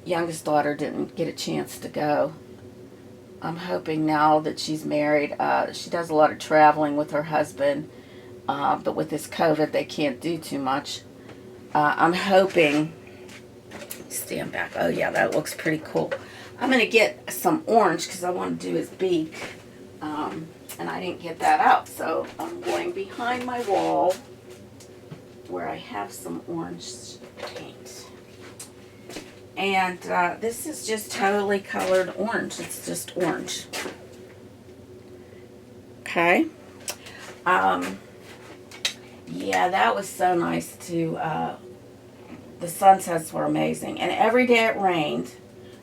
youngest daughter didn't get a chance to go. I'm hoping now that she's married, she does a lot of traveling with her husband, but with this COVID, they can't do too much. I'm hoping, stand back, oh yeah, that looks pretty cool. I'm going to get some orange because I want to do his beak. And I didn't get that out, so I'm going behind my wall where I have some orange paint. And this is just totally colored orange. It's just orange. Okay. Yeah, that was so nice to, the sunsets were amazing. And every day it rained,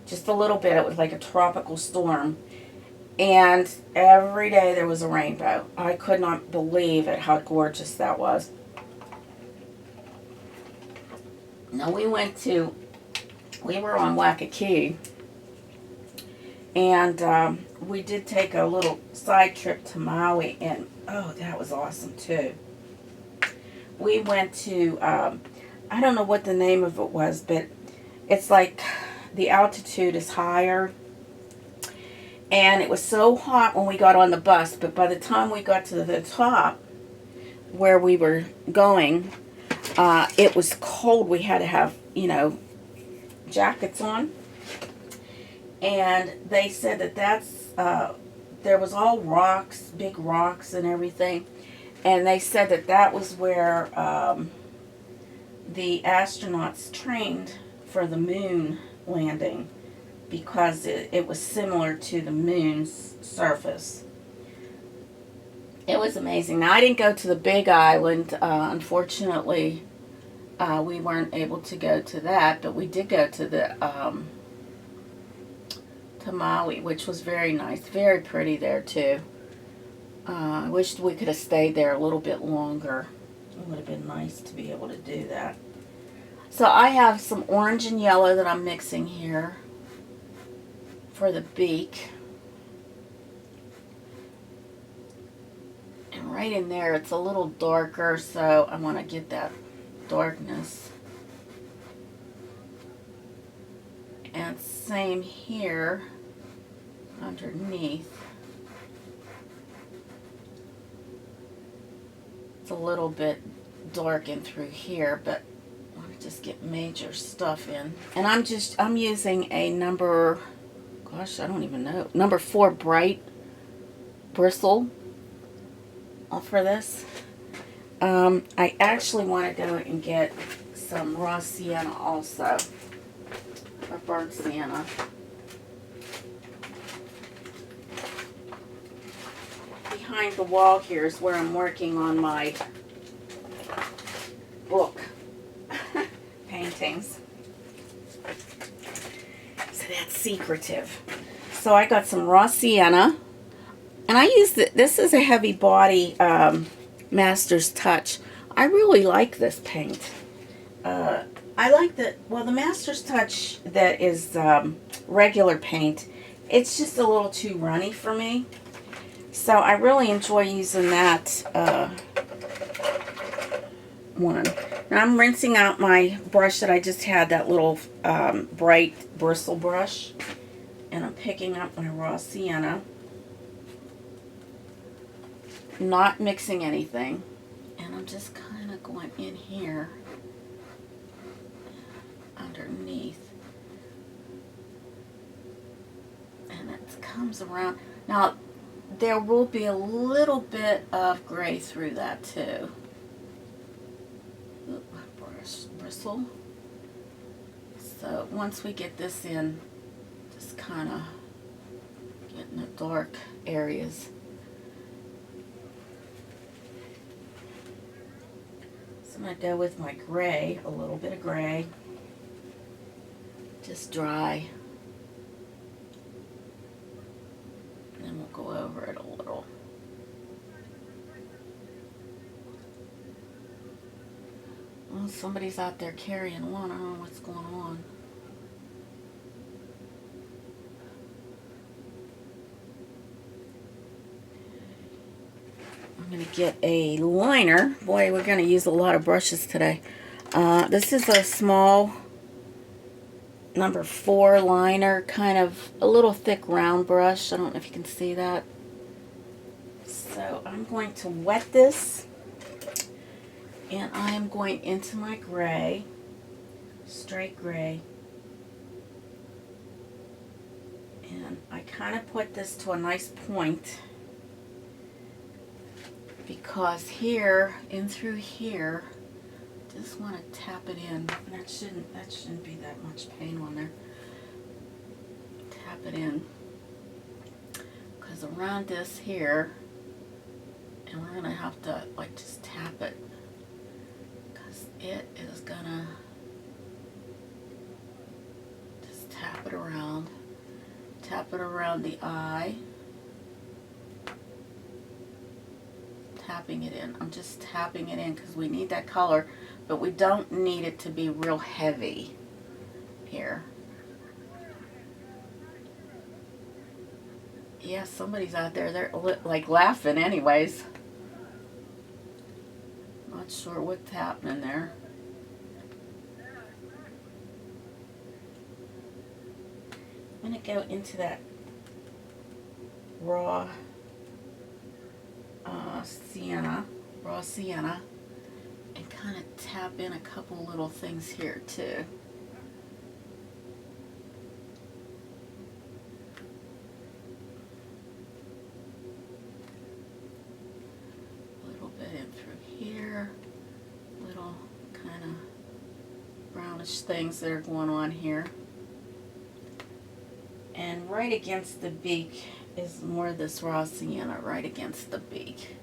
just a little bit. It was like a tropical storm. And every day there was a rainbow. I could not believe it, how gorgeous that was. Now we were on Waikiki, and we did take a little side trip to Maui, and oh, that was awesome too. We went to, I don't know what the name of it was, but it's like the altitude is higher. And it was so hot when we got on the bus, but by the time we got to the top where we were going, it was cold. We had to have, you know, jackets on. And they said that there was all rocks, big rocks and everything. And they said that was where the astronauts trained for the moon landing, because it was similar to the moon's surface. It was amazing. Now, I didn't go to the Big Island. Unfortunately, we weren't able to go to that, but we did go to to Maui, which was very nice. Very pretty there, too. I wish we could have stayed there a little bit longer. It would have been nice to be able to do that. So I have some orange and yellow that I'm mixing here for the beak. And right in there, it's a little darker, so I want to get that darkness. And same here underneath. It's a little bit darkened through here, but I want to just get major stuff in. And I'm using a number, gosh, I don't even know, number 4 bright bristle for this. I actually want to go and get some raw sienna also, or burnt sienna. Behind the wall here is where I'm working on my book paintings. So that's secretive. So I got some raw sienna, and I use this is a heavy body Master's Touch. I really like this paint. I like the Master's Touch that is regular paint. It's just a little too runny for me. So I really enjoy using that one. Now I'm rinsing out my brush that I just had, that little bright bristle brush. And I'm picking up my raw sienna. Not mixing anything. And I'm just kind of going in here underneath. And it comes around. Now, there will be a little bit of gray through that too. Oop, bristle. So once we get this in, just kind of getting the dark areas. So I'm going to go with my gray, a little bit of gray. Just dry. And we'll go over it a little. Well, somebody's out there carrying one. I don't know what's going on. I'm going to get a liner. Boy, we're going to use a lot of brushes today. This is a small number 4 liner, kind of a little thick round brush. I don't know if you can see that. So I'm going to wet this, and I am going into my gray, straight gray, and I kind of put this to a nice point, because here and through here, just want to tap it in. That shouldn't be that much paint on there. Tap it in, because around this here, and we're gonna have to like just tap it, because it is gonna just tap it around the eye, tapping it in. I'm just tapping it in because we need that color, but we don't need it to be real heavy here. Yeah, somebody's out there. They're like laughing anyways. Not sure what's happening there. I'm going to go into that raw sienna, and kind of tap in a couple little things here too. A little bit in through here, little kind of brownish things that are going on here. And right against the beak is more of this raw sienna, right against the beak.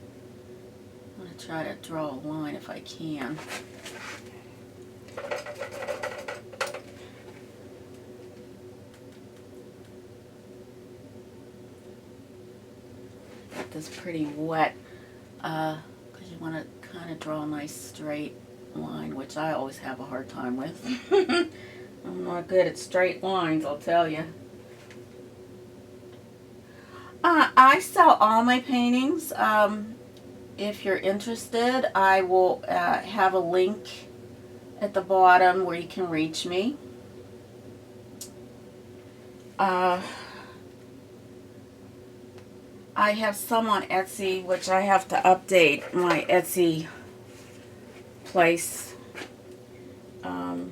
I'm going to try to draw a line if I can. this pretty wet, because you want to kind of draw a nice straight line, which I always have a hard time with. I'm not good at straight lines, I'll tell you. I sell all my paintings. If you're interested, I will have a link at the bottom where you can reach me. I have some on Etsy, which I have to update my Etsy place. I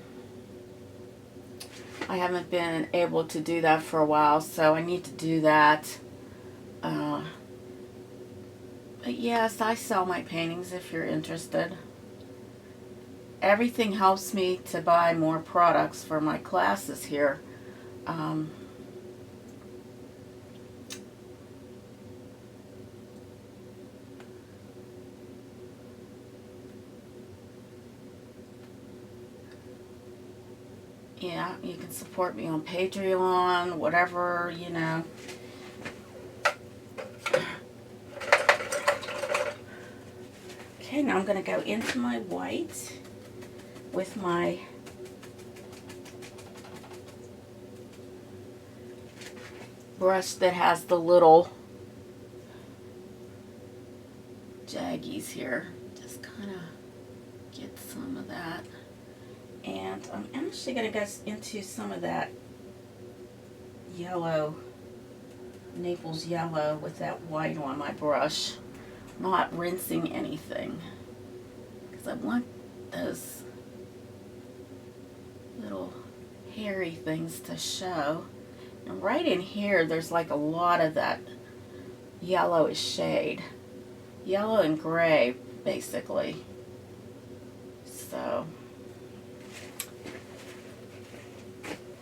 haven't been able to do that for a while, so I need to do that. But yes, I sell my paintings if you're interested. Everything helps me to buy more products for my classes here. Yeah, you can support me on Patreon, whatever, you know. Okay, now I'm going to go into my white with my brush that has the little jaggies here. Just kind of get some of that. And I'm actually going to go into some of that yellow, Naples yellow, with that white on my brush. Not rinsing anything, because I want those little hairy things to show. And right in here, there's like a lot of that yellowish shade. Yellow and gray, basically. So,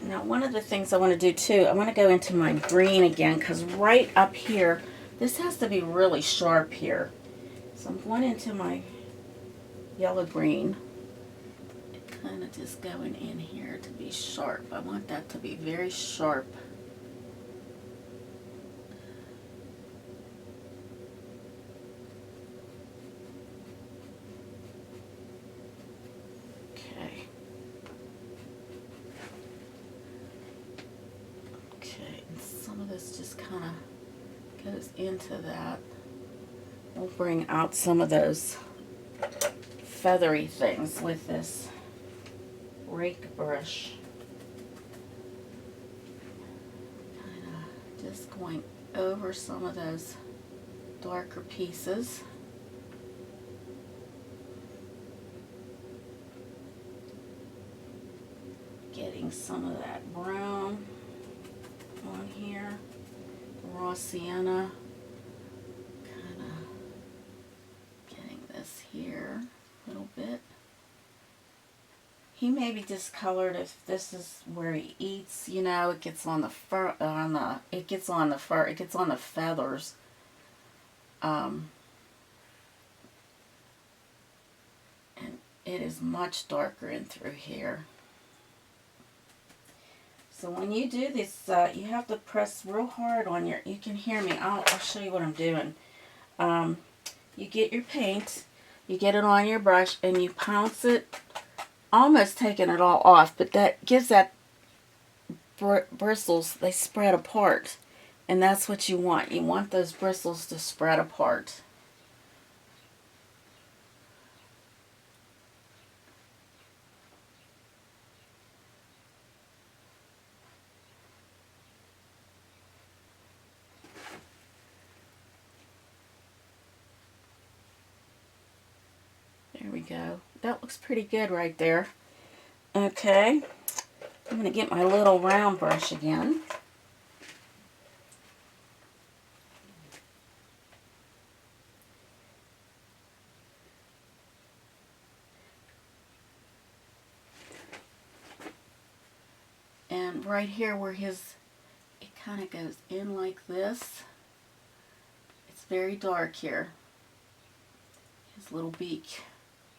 now one of the things I want to do too, I want to go into my green again, because right up here, this has to be really sharp here. So I'm going into my yellow green, kind of just going in here to be sharp. I want that to be very sharp. Okay. Okay, and some of this just kind of goes into that. We'll bring out some of those feathery things with this rake brush. Kind of just going over some of those darker pieces. Getting some of that brown on here. Raw sienna, kind of getting this here a little bit. He may be discolored if this is where he eats, you know, it gets on the fur, it gets on the feathers. And it is much darker in through here. So when you do this, you have to press real hard on your, you can hear me, I'll show you what I'm doing. You get your paint, you get it on your brush, and you pounce it, almost taking it all off, but that gives that bristles, they spread apart. And that's what you want. You want those bristles to spread apart. There we go. That looks pretty good right there. Okay, I'm going to get my little round brush again. And right here where it kind of goes in like this, it's very dark here. His little beak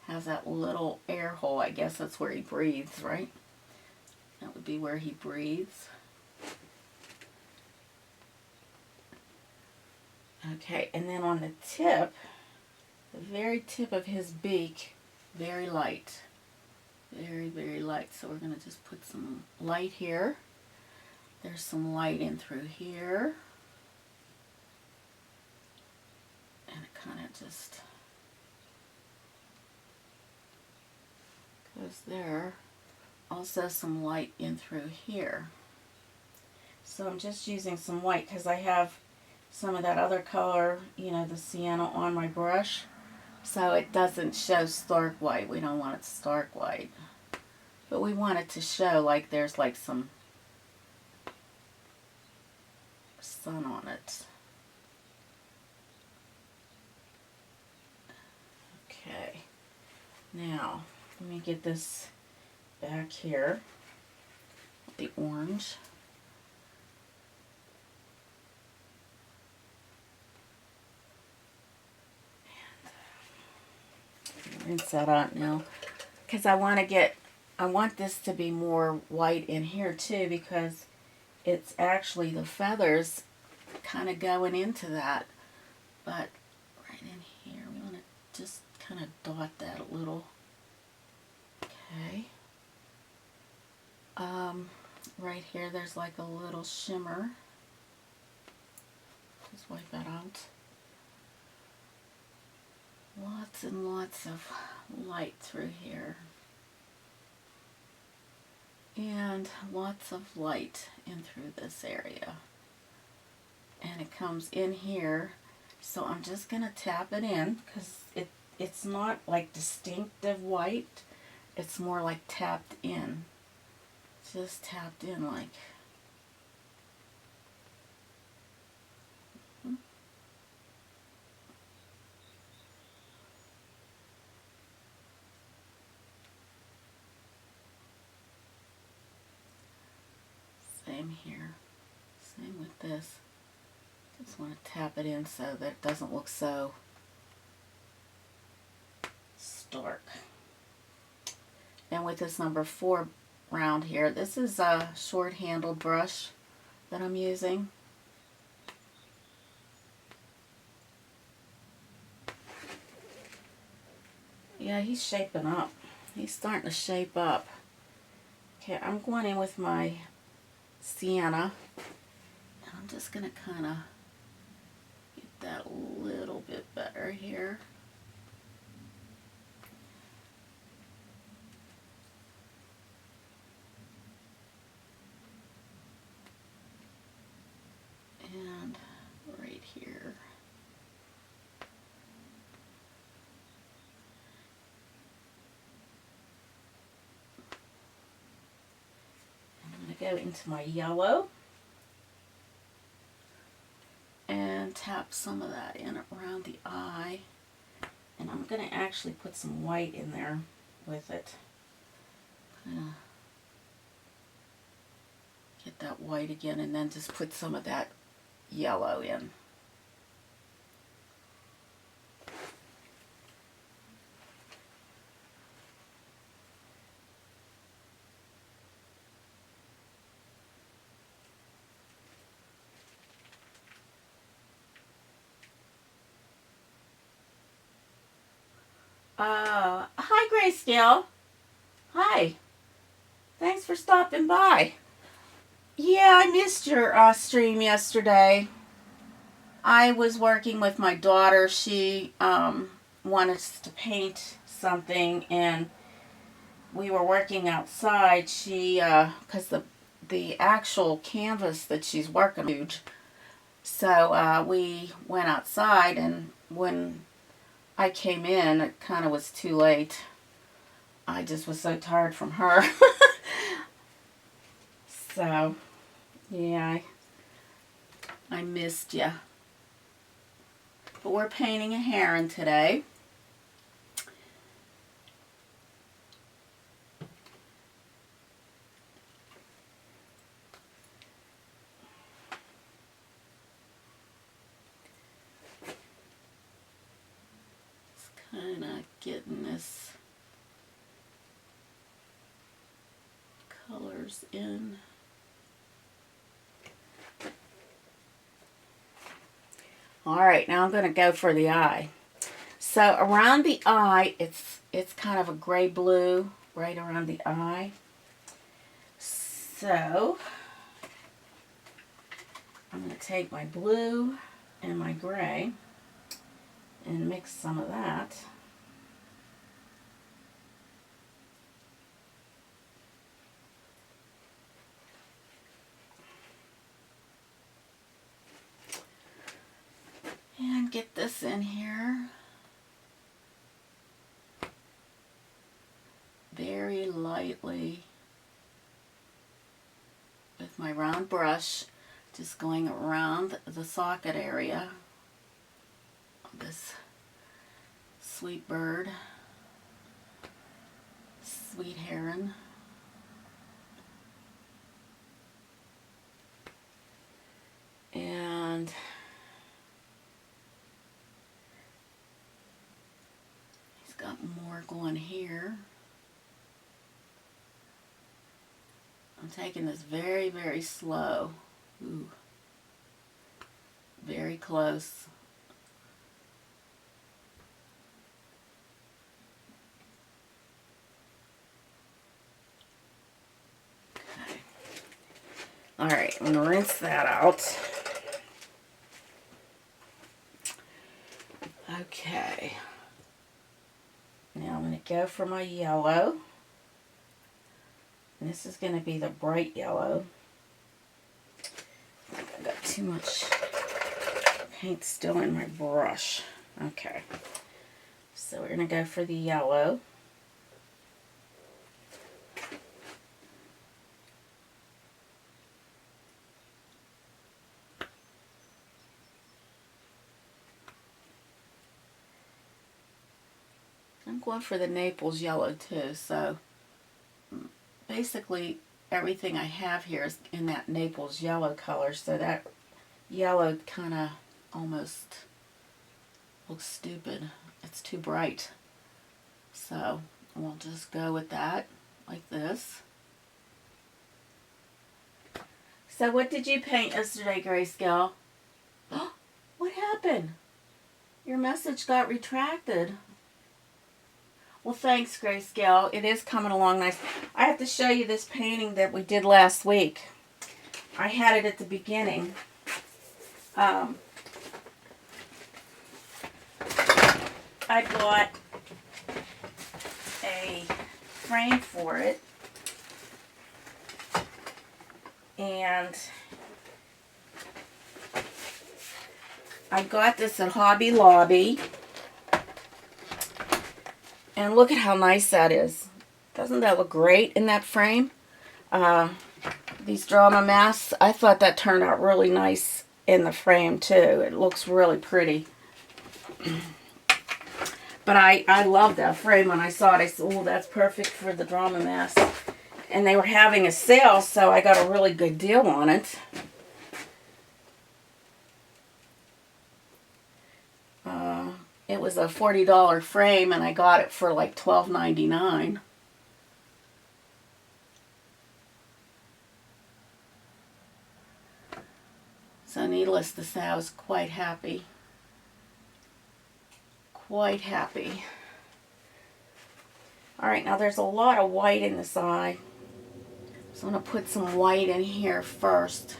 has that little air hole. I guess that's where he breathes, right? That would be where he breathes. Okay, and then on the tip, the very tip of his beak, very light. Very, very light. So we're going to just put some light here. There's some light in through here. And it kind of just goes there. Also some light in through here. So I'm just using some white because I have some of that other color, you know, the sienna on my brush. So it doesn't show stark white. We don't want it stark white. But we want it to show like there's like some sun on it. Okay. Now, let me get this back here. The orange. Rinse that out now, because I want this to be more white in here too, because it's actually the feathers kind of going into that. But right in here, we want to just kind of dot that a little. Okay. Right here, there's like a little shimmer. Just wipe that out. Lots and lots of light through here. And lots of light in through this area. And it comes in here. So I'm just going to tap it in because it's not like distinctive white. It's more like tapped in. Just tapped in like. Same here. Same with this. Just want to tap it in so that it doesn't look so stark. And with this number 4 round here, this is a short handled brush that I'm using. Yeah, he's shaping up. He's starting to shape up. Okay, I'm going in with my sienna, and I'm just going to kind of get that a little bit better here. And right here. I'm going to go into my yellow and tap some of that in around the eye. And I'm going to actually put some white in there with it. Get that white again, and then just put some of that yellow in. Hi Grayscale. Hi. Thanks for stopping by. Yeah, I missed your stream yesterday. I was working with my daughter. She wanted us to paint something, and we were working outside. She, because the actual canvas that she's working on is huge. So we went outside, and when I came in, it kind of was too late. I just was so tired from her. So, yeah, I missed you. But we're painting a heron today. Just kind of getting this colors in. Alright, now I'm going to go for the eye. So around the eye, it's kind of a gray blue right around the eye. So I'm going to take my blue and my gray and mix some of that. And get this in here. Very lightly with my round brush, just going around the socket area of this sweet bird, sweet heron. And he's got more going here. I'm taking this very, very slow. Ooh. Very close. Okay. Alright, I'm going to rinse that out. Okay. Now I'm going to go for my yellow. And this is going to be the bright yellow. I think I got too much paint still in my brush. Okay. So we're going to go for the yellow. I'm going for the Naples yellow too, so basically everything I have here is in that Naples yellow color, so that yellow kind of almost looks stupid. It's too bright. So we'll just go with that like this. So what did you paint yesterday, Grayscale? What happened? Your message got retracted. Well, thanks, Grayscale. It is coming along nice. I have to show you this painting that we did last week. I had it at the beginning. I bought a frame for it. And I got this at Hobby Lobby. And look at how nice that is. Doesn't that look great in that frame? These drama masks, I thought that turned out really nice in the frame too. It looks really pretty. But I loved that frame. When I saw it, I said, oh, that's perfect for the drama mask. And they were having a sale, so I got a really good deal on it. It was a $40 frame, and I got it for like $12.99. So needless to say, I was quite happy. Quite happy. Alright, now there's a lot of white in this eye. So I'm going to put some white in here first.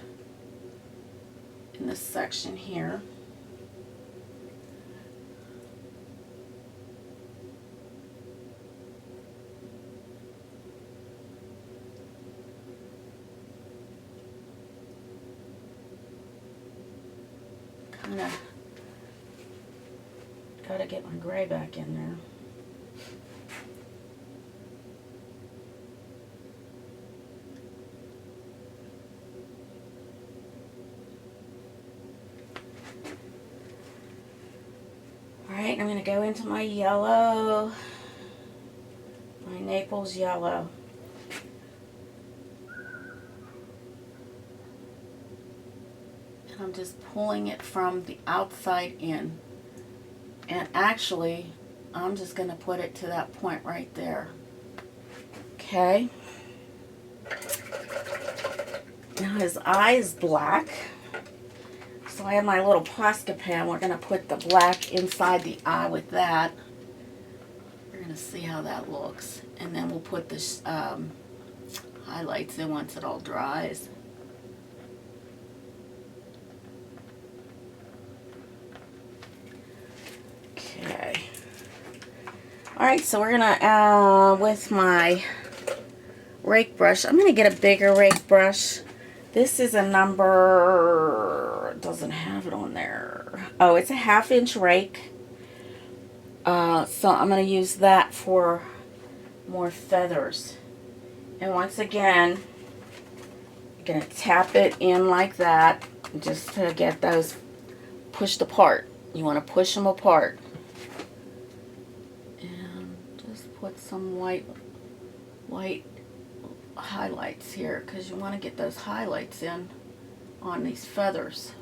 In this section here. Gotta get my gray back in there. Alright, I'm going to go into my yellow, my Naples yellow. And I'm just pulling it from the outside in. And actually, I'm just going to put it to that point right there. Okay. Now his eye is black. So I have my little Posca pen. We're going to put the black inside the eye with that. We're going to see how that looks. And then we'll put the highlights in once it all dries. Okay. Alright, so we're going to, with my rake brush, I'm going to get a bigger rake brush. This is a number, it doesn't have it on there. Oh, it's a 1/2 inch rake. So I'm going to use that for more feathers. And once again, you're going to tap it in like that just to get those pushed apart. You want to push them apart. And just put some white highlights here because you want to get those highlights in on these feathers.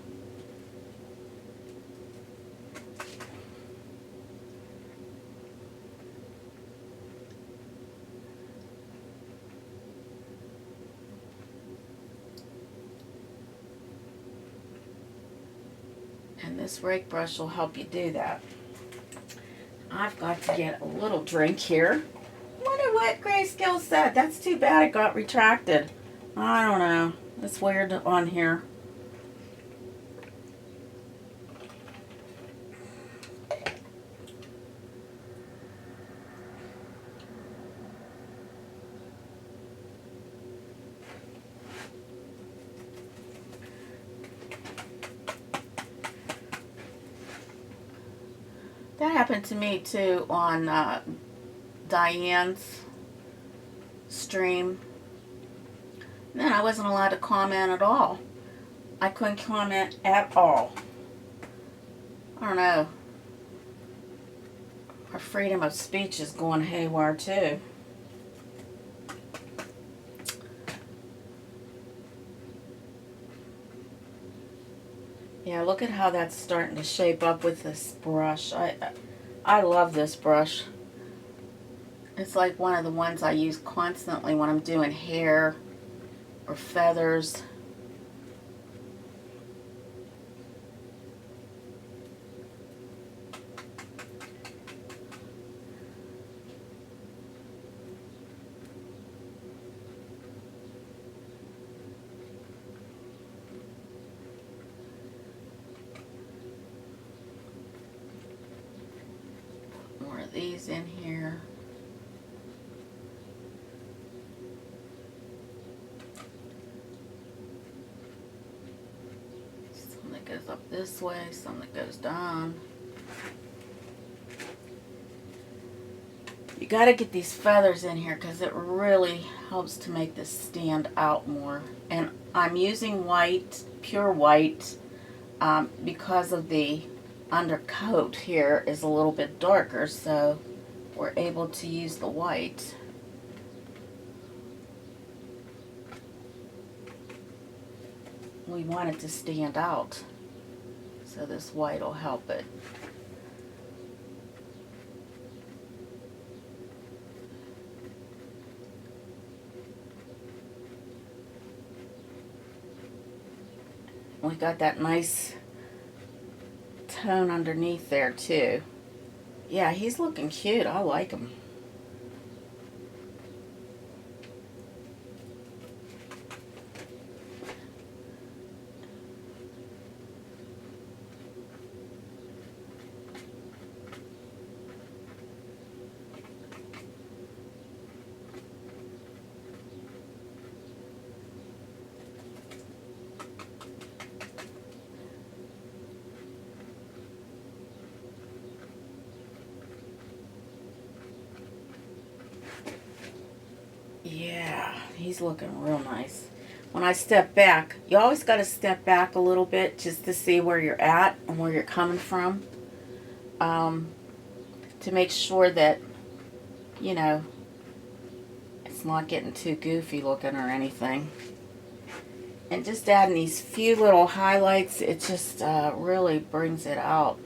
And this rake brush will help you do that. I've got to get a little drink here. I wonder what Grayscale said. That's too bad it got retracted. I don't know. It's weird on here. That happened to me too on Diane's stream. And then I wasn't allowed to comment at all. I couldn't comment at all. I don't know. Our freedom of speech is going haywire too. Yeah, look at how that's starting to shape up with this brush. I love this brush. It's like one of the ones I use constantly when I'm doing hair or feathers. These in here. Some that goes up this way, some that goes down. You got to get these feathers in here because it really helps to make this stand out more. And I'm using white, pure white, because of the undercoat here is a little bit darker, so we're able to use the white. We want it to stand out, so this white will help it. We got that nice tone underneath there too. Yeah, he's looking cute. I like him. Yeah, he's looking real nice. When I step back, you always got to step back a little bit just to see where you're at and where you're coming from, to make sure that, you know, it's not getting too goofy looking or anything. And just adding these few little highlights, it just really brings it out.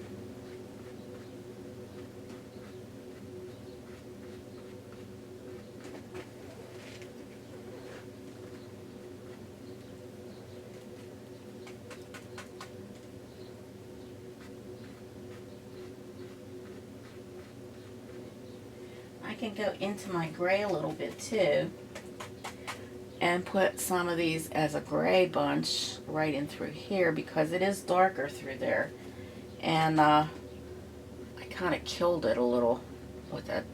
I can go into my gray a little bit too and put some of these as a gray bunch right in through here because it is darker through there. And I kind of killed it a little with it.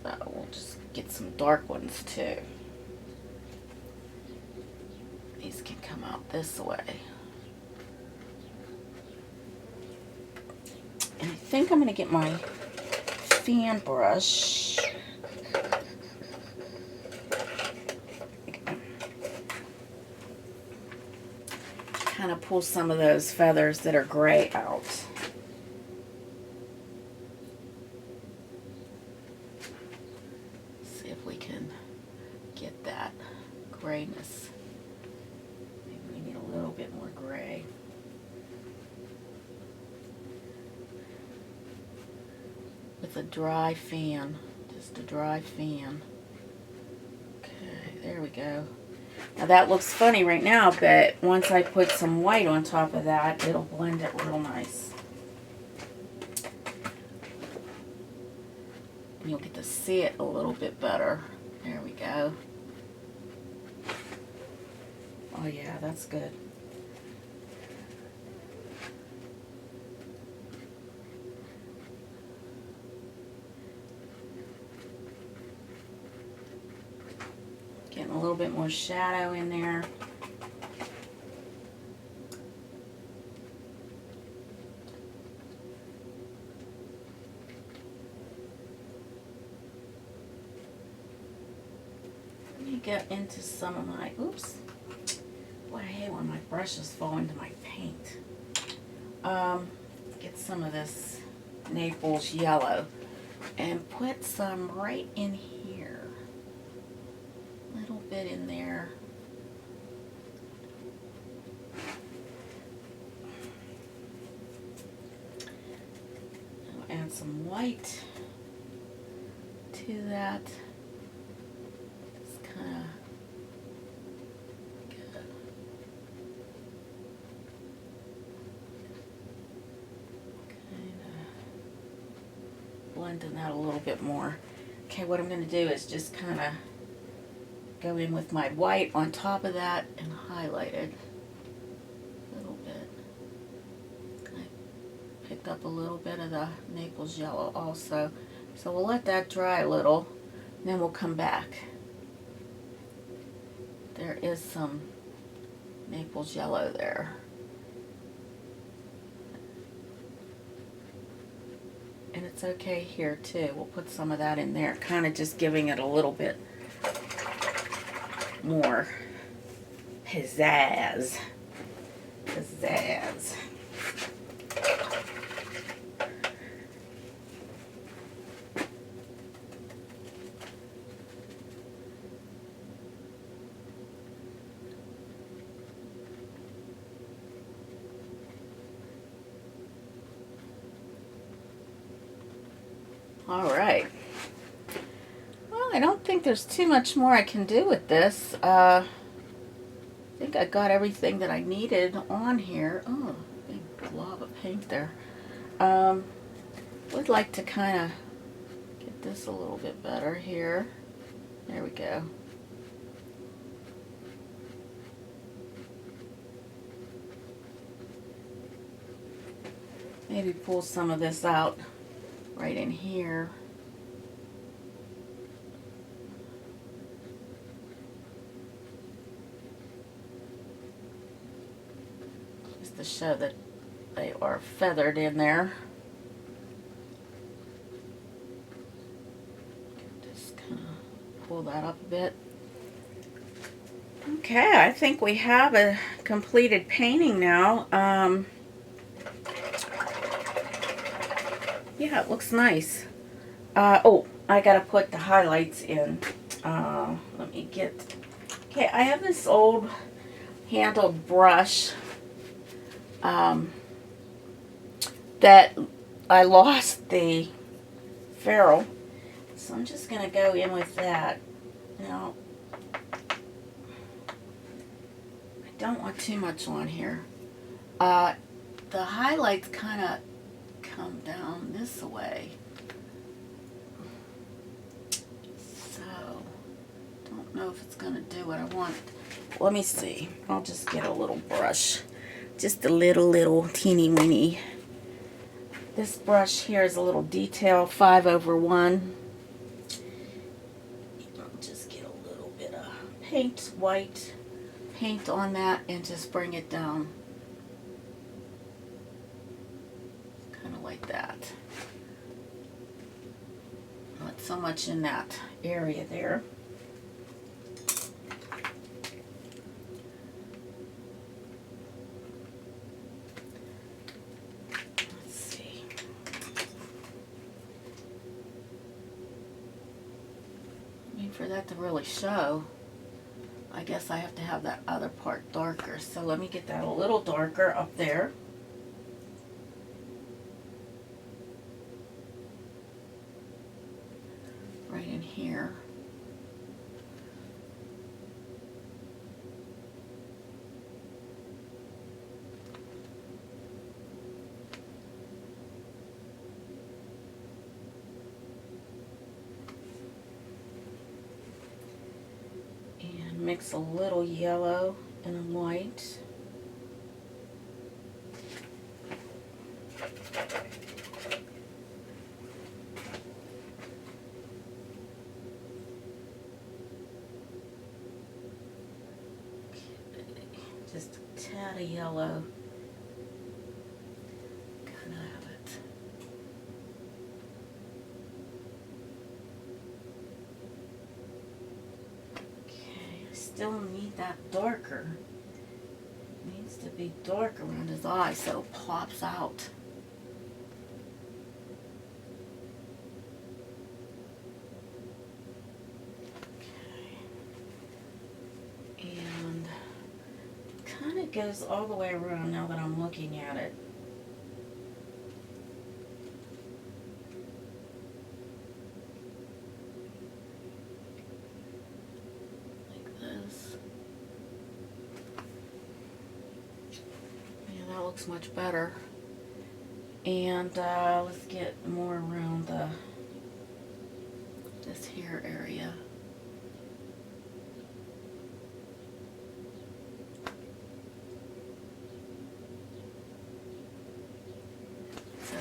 So we'll just get some dark ones too. These can come out this way. And I think I'm going to get my fan brush. Kind of pull some of those feathers that are gray out. See if we can get that grayness. Maybe we need a little bit more gray. With a dry fan, just a dry fan. Okay, there we go. Now that looks funny right now, but once I put some white on top of that, it'll blend it real nice. And you'll get to see it a little bit better. There we go. Oh yeah, that's good. Getting a little bit more shadow in there. Let me get into some of my, oops. Boy, I hate when my brushes fall into my paint. Get some of this Naples yellow and put some right in here. Little bit in there. I'll add some white to that. Just kind of blending that a little bit more. Okay, what I'm going to do is just kind of go in with my white on top of that and highlight it a little bit. I picked up a little bit of the Naples yellow also. So we'll let that dry a little, and then we'll come back. There is some Naples yellow there. And it's okay here too. We'll put some of that in there, kind of just giving it a little bit more pizzazz. Pizzazz. All right. Well, I don't think there's too much more I can do with this. I think I got everything that I needed on here. Oh, big blob of paint there. Would like to kind of get this a little bit better here. There we go. Maybe pull some of this out right in here. Just to show that they are feathered in there. Just kind of pull that up a bit. Okay, I think we have a completed painting now. Yeah, it looks nice. Oh, I gotta put the highlights in. Let me get... Okay, I have this old handled brush that I lost the ferrule. So I'm just gonna go in with that. Now, I don't want too much on here. The highlights kind of come down this way. don't know if it's going to do what I want. Let me see. I'll just get a little brush. Just a little teeny weeny. This brush here is a little detail 5/1. I'll just get a little bit of white paint on that and just bring it down. Kind of like that. Not so much in that area there. Let's see. I mean, for that to really show, I guess I have to have that other part darker. So let me get that a little darker up there. Right in here. And mix a little yellow and a white. Just a tad of yellow. Kind of have it. Okay, I still need that darker. It needs to be dark around his eyes so it pops out. It goes all the way around now that I'm looking at it. Like this. Yeah, that looks much better. And let's get more around this hair area.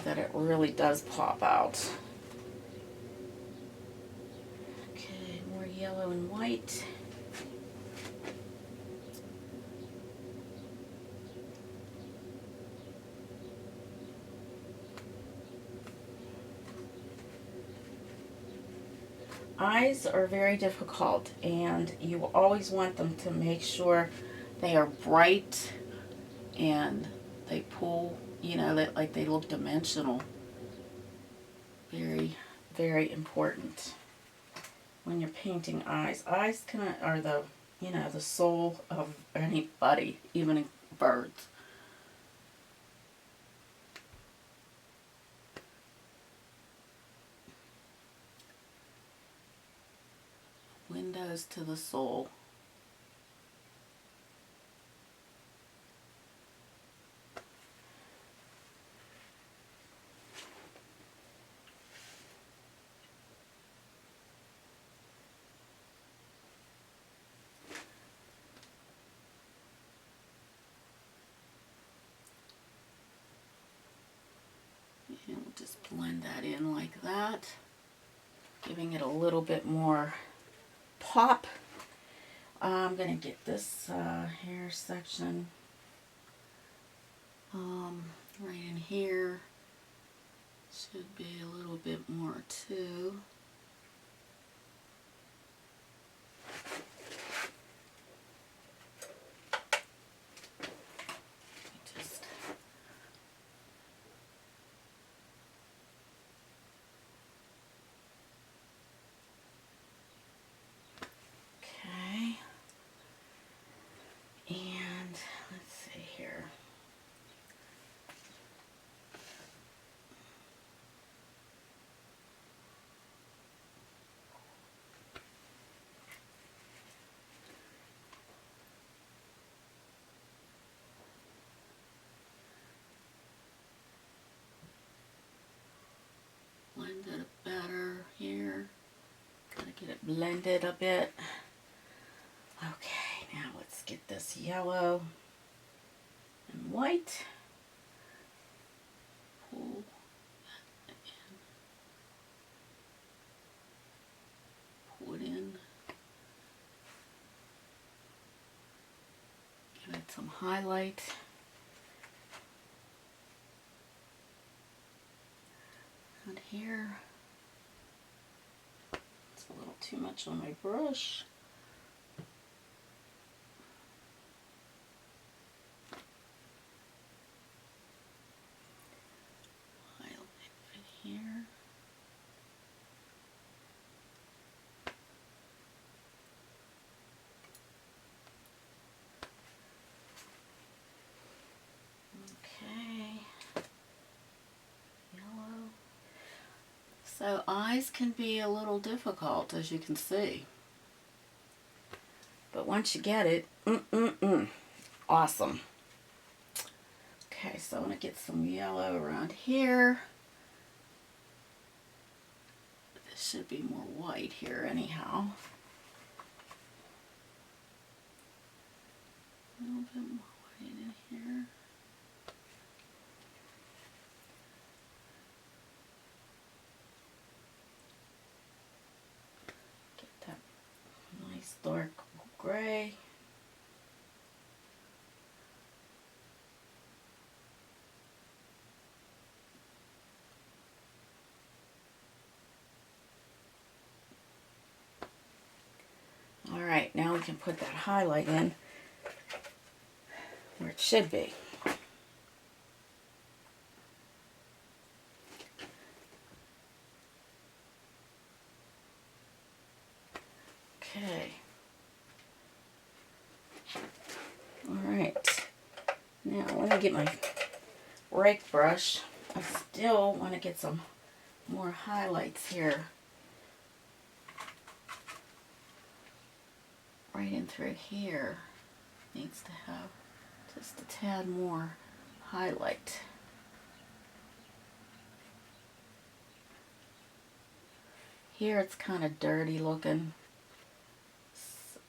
That it really does pop out. Okay, more yellow and white. Eyes are very difficult, and you will always want them to make sure they are bright and they pull, you know, that like they look dimensional. Very, very important when you're painting eyes. Eyes are the, you know, the soul of anybody, even birds. Windows to the soul. And we'll just blend that in like that, giving it a little bit more pop. I'm going to get this hair section right in here. Should be a little bit more too. And let's see here. Blend it better here. Gotta get it blended a bit. Okay, now let's get this yellow and white. Pull that in. Pull it in. Give it some highlight. And here, it's a little too much on my brush. Here. Okay. Yellow. So eyes can be a little difficult, as you can see. But once you get it, awesome. Okay, so I'm going to get some yellow around here. Should be more white here anyhow. A little bit more white in here. Get that nice dark gray. Alright, now we can put that highlight in where it should be. Okay. Alright. Now let me get my rake brush. I still want to get some more highlights here. Right in through here. Needs to have just a tad more highlight. Here it's kind of dirty looking. So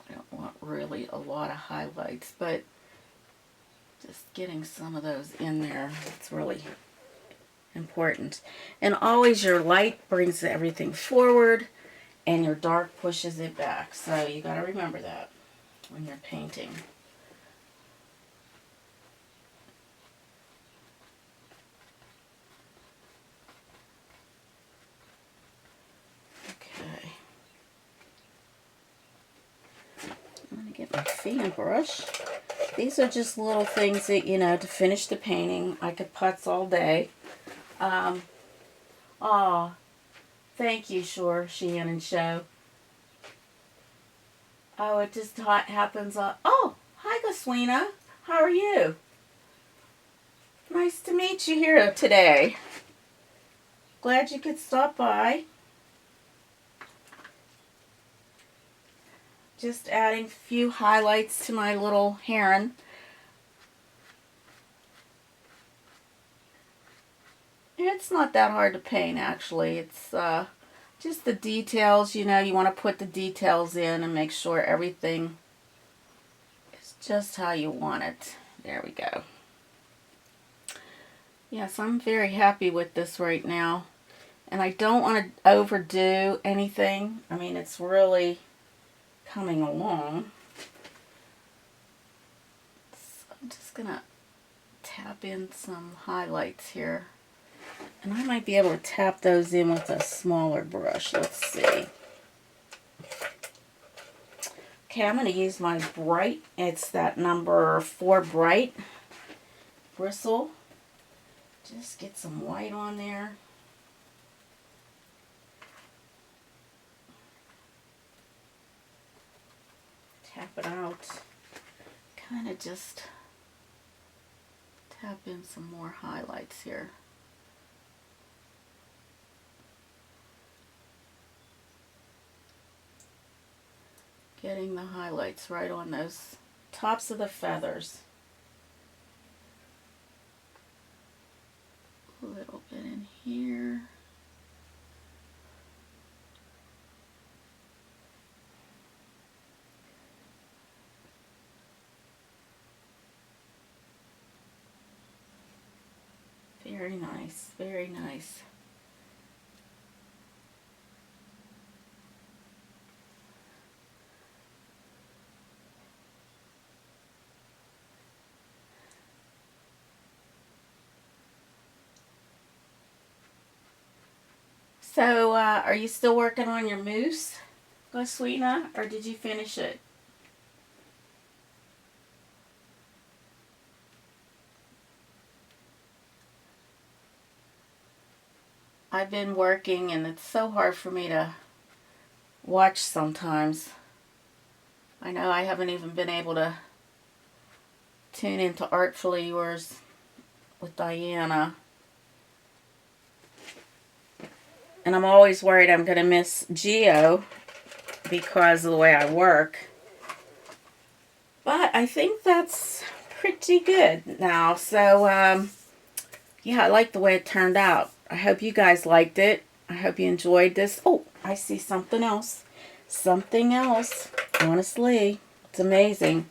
I don't want really a lot of highlights, but just getting some of those in there, it's really important. And always your light brings everything forward and your dark pushes it back. So you got to remember that when you're painting. Okay. I'm going to get my fan brush. These are just little things that, you know, to finish the painting. I could putz all day. Aw, thank you, Shannon Show. Oh, it just happens. Oh, hi, Goswina. How are you? Nice to meet you here today. Glad you could stop by. Just adding a few highlights to my little Heron. It's not that hard to paint, actually. It's just the details, you know, you want to put the details in and make sure everything is just how you want it. There we go. Yes, I'm very happy with this right now. And I don't want to overdo anything. I mean, it's really coming along. So I'm just going to tap in some highlights here. And I might be able to tap those in with a smaller brush. Let's see. Okay, I'm going to use my bright. It's that number 4 bright bristle. Just get some white on there. Tap it out. Kind of just tap in some more highlights here. Getting the highlights right on those tops of the feathers. A little bit in here. Very nice, very nice. So, are you still working on your mousse, Goswina, or did you finish it? I've been working, and it's so hard for me to watch sometimes. I know I haven't even been able to tune into Artfully Yours with Diana. And I'm always worried I'm going to miss Geo because of the way I work. But I think that's pretty good now. So, yeah, I like the way it turned out. I hope you guys liked it. I hope you enjoyed this. Oh, I see something else. Something else. Honestly, it's amazing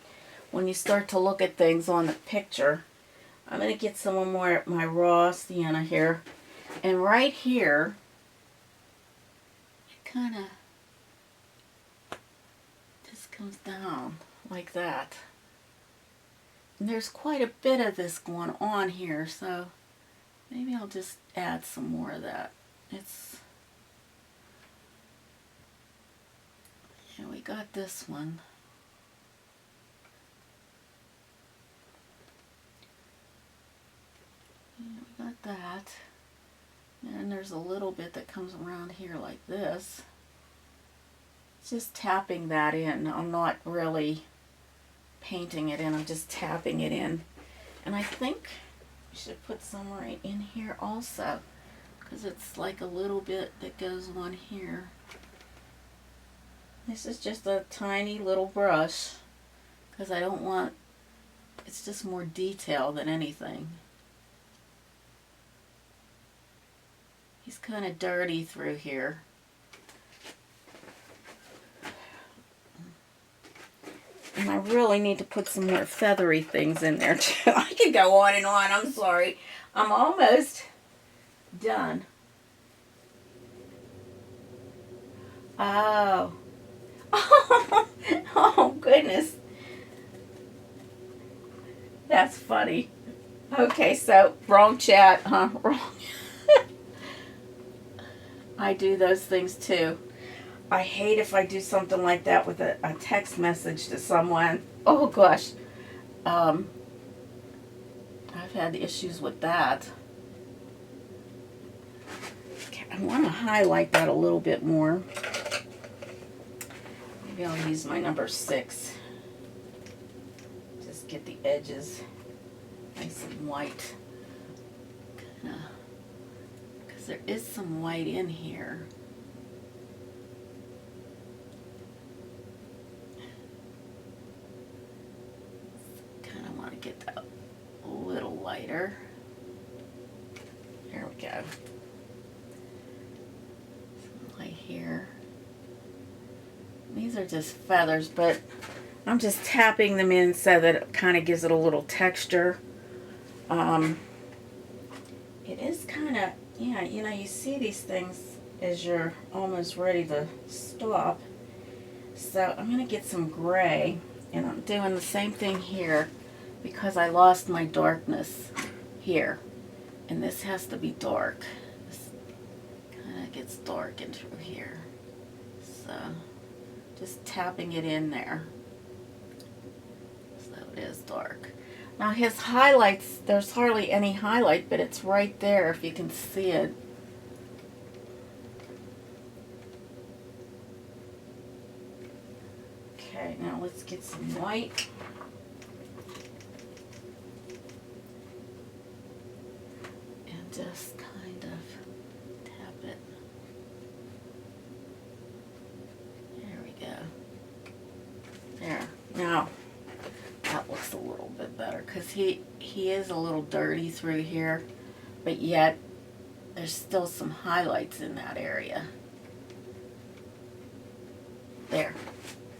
when you start to look at things on the picture. I'm going to get some more of my raw sienna here. And right here, it kind of just comes down like that. And there's quite a bit of this going on here, so maybe I'll just add some more of that. Yeah, we got this one. Yeah, we got that. And there's a little bit that comes around here like this. Just tapping that in. I'm not really painting it in, I'm just tapping it in. And I think we should put some right in here also, because it's like a little bit that goes on here. This is just a tiny little brush, because I don't want, it's just more detail than anything. He's kind of dirty through here. And I really need to put some more feathery things in there too. I could go on and on. I'm sorry. I'm almost done. Oh. Oh, goodness. That's funny. Okay, so wrong chat, huh? Wrong. I do those things too. I hate if I do something like that with a text message to someone. Oh gosh. I've had issues with that. Okay, I want to highlight that a little bit more. Maybe I'll use my number 6. Just get the edges nice and white. Because there is some white in here. Get that a little lighter. There we go. Some light here. These are just feathers, but I'm just tapping them in so that it kind of gives it a little texture. It is kind of, yeah, you know, you see these things as you're almost ready to stop. So I'm going to get some gray, and I'm doing the same thing here, because I lost my darkness here, and this has to be dark. This kind of gets dark in through here, so just tapping it in there so it is dark. Now his highlights, there's hardly any highlight, but it's right there if you can see it. Okay, now let's get some white. Just kind of tap it. There we go. There. Now, that looks a little bit better, because he is a little dirty through here, but yet there's still some highlights in that area. There.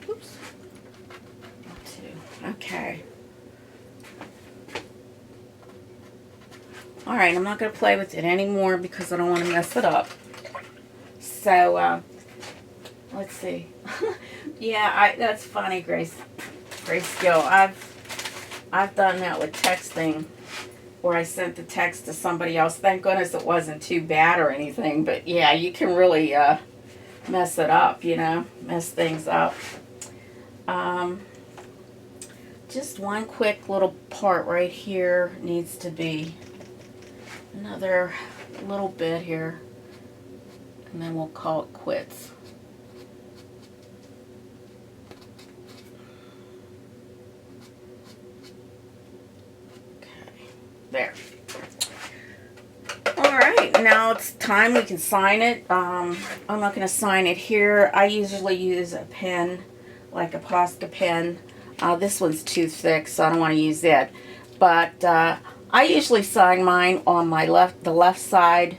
Oops. 2. Okay. Alright, I'm not going to play with it anymore because I don't want to mess it up. So, let's see. Yeah, that's funny, Grace Gill. I've done that with texting, where I sent the text to somebody else. Thank goodness it wasn't too bad or anything. But yeah, you can really mess it up, you know, mess things up. Just one quick little part right here needs to be another little bit here, and then we'll call it quits. Okay, there. Alright, now it's time we can sign it. I'm not going to sign it here. I usually use a pen, like a Posca pen. This one's too thick, so I don't want to use it. But I usually sign mine on my the left side.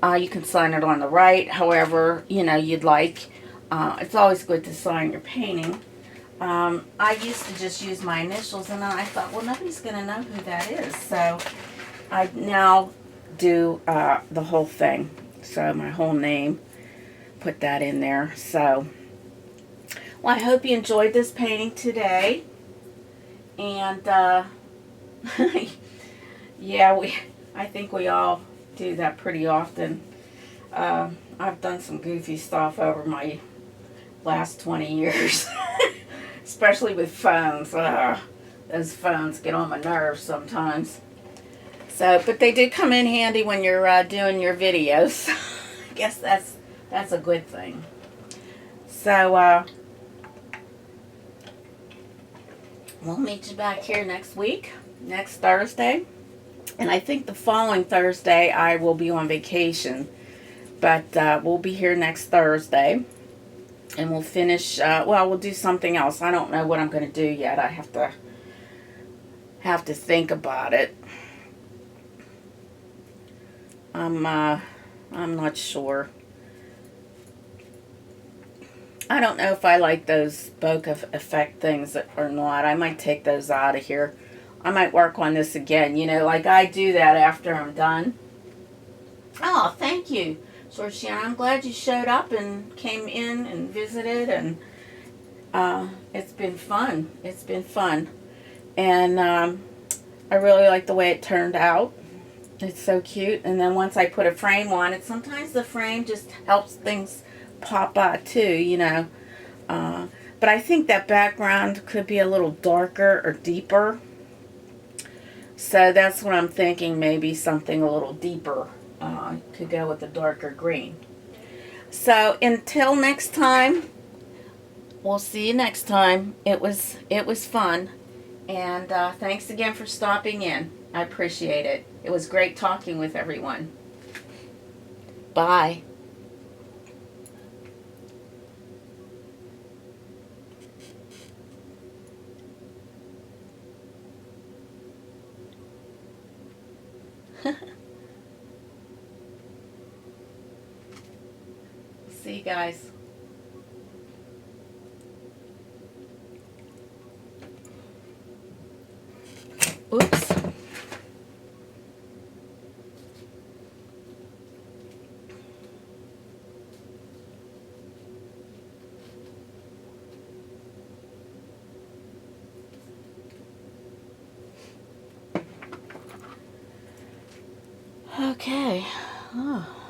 You can sign it on the right, however, you know, you'd like. It's always good to sign your painting. I used to just use my initials, and then I thought, well, nobody's going to know who that is. So I now do the whole thing. So my whole name, put that in there. So, well, I hope you enjoyed this painting today. And yeah, I think we all do that pretty often. I've done some goofy stuff over my last 20 years, especially with phones. Those phones get on my nerves sometimes. So, but they did come in handy when you're doing your videos. I guess that's a good thing. So, we'll meet you back here next week, next Thursday. And I think the following Thursday I will be on vacation. But we'll be here next Thursday. And we'll finish, well, we'll do something else. I don't know what I'm going to do yet. I have to think about it. I'm not sure. I don't know if I like those bokeh effect things or not. I might take those out of here. I might work on this again. You know, like I do that after I'm done. Oh, thank you, Georgiana. I'm glad you showed up and came in and visited. And it's been fun. It's been fun. And I really like the way it turned out. It's so cute. And then once I put a frame on it, sometimes the frame just helps things pop out too, you know. But I think that background could be a little darker or deeper. So that's what I'm thinking. Maybe something a little deeper could go with the darker green. So until next time, we'll see you next time. It was fun. And thanks again for stopping in. I appreciate it. It was great talking with everyone. Bye. See you guys. Oops. Okay. Oh.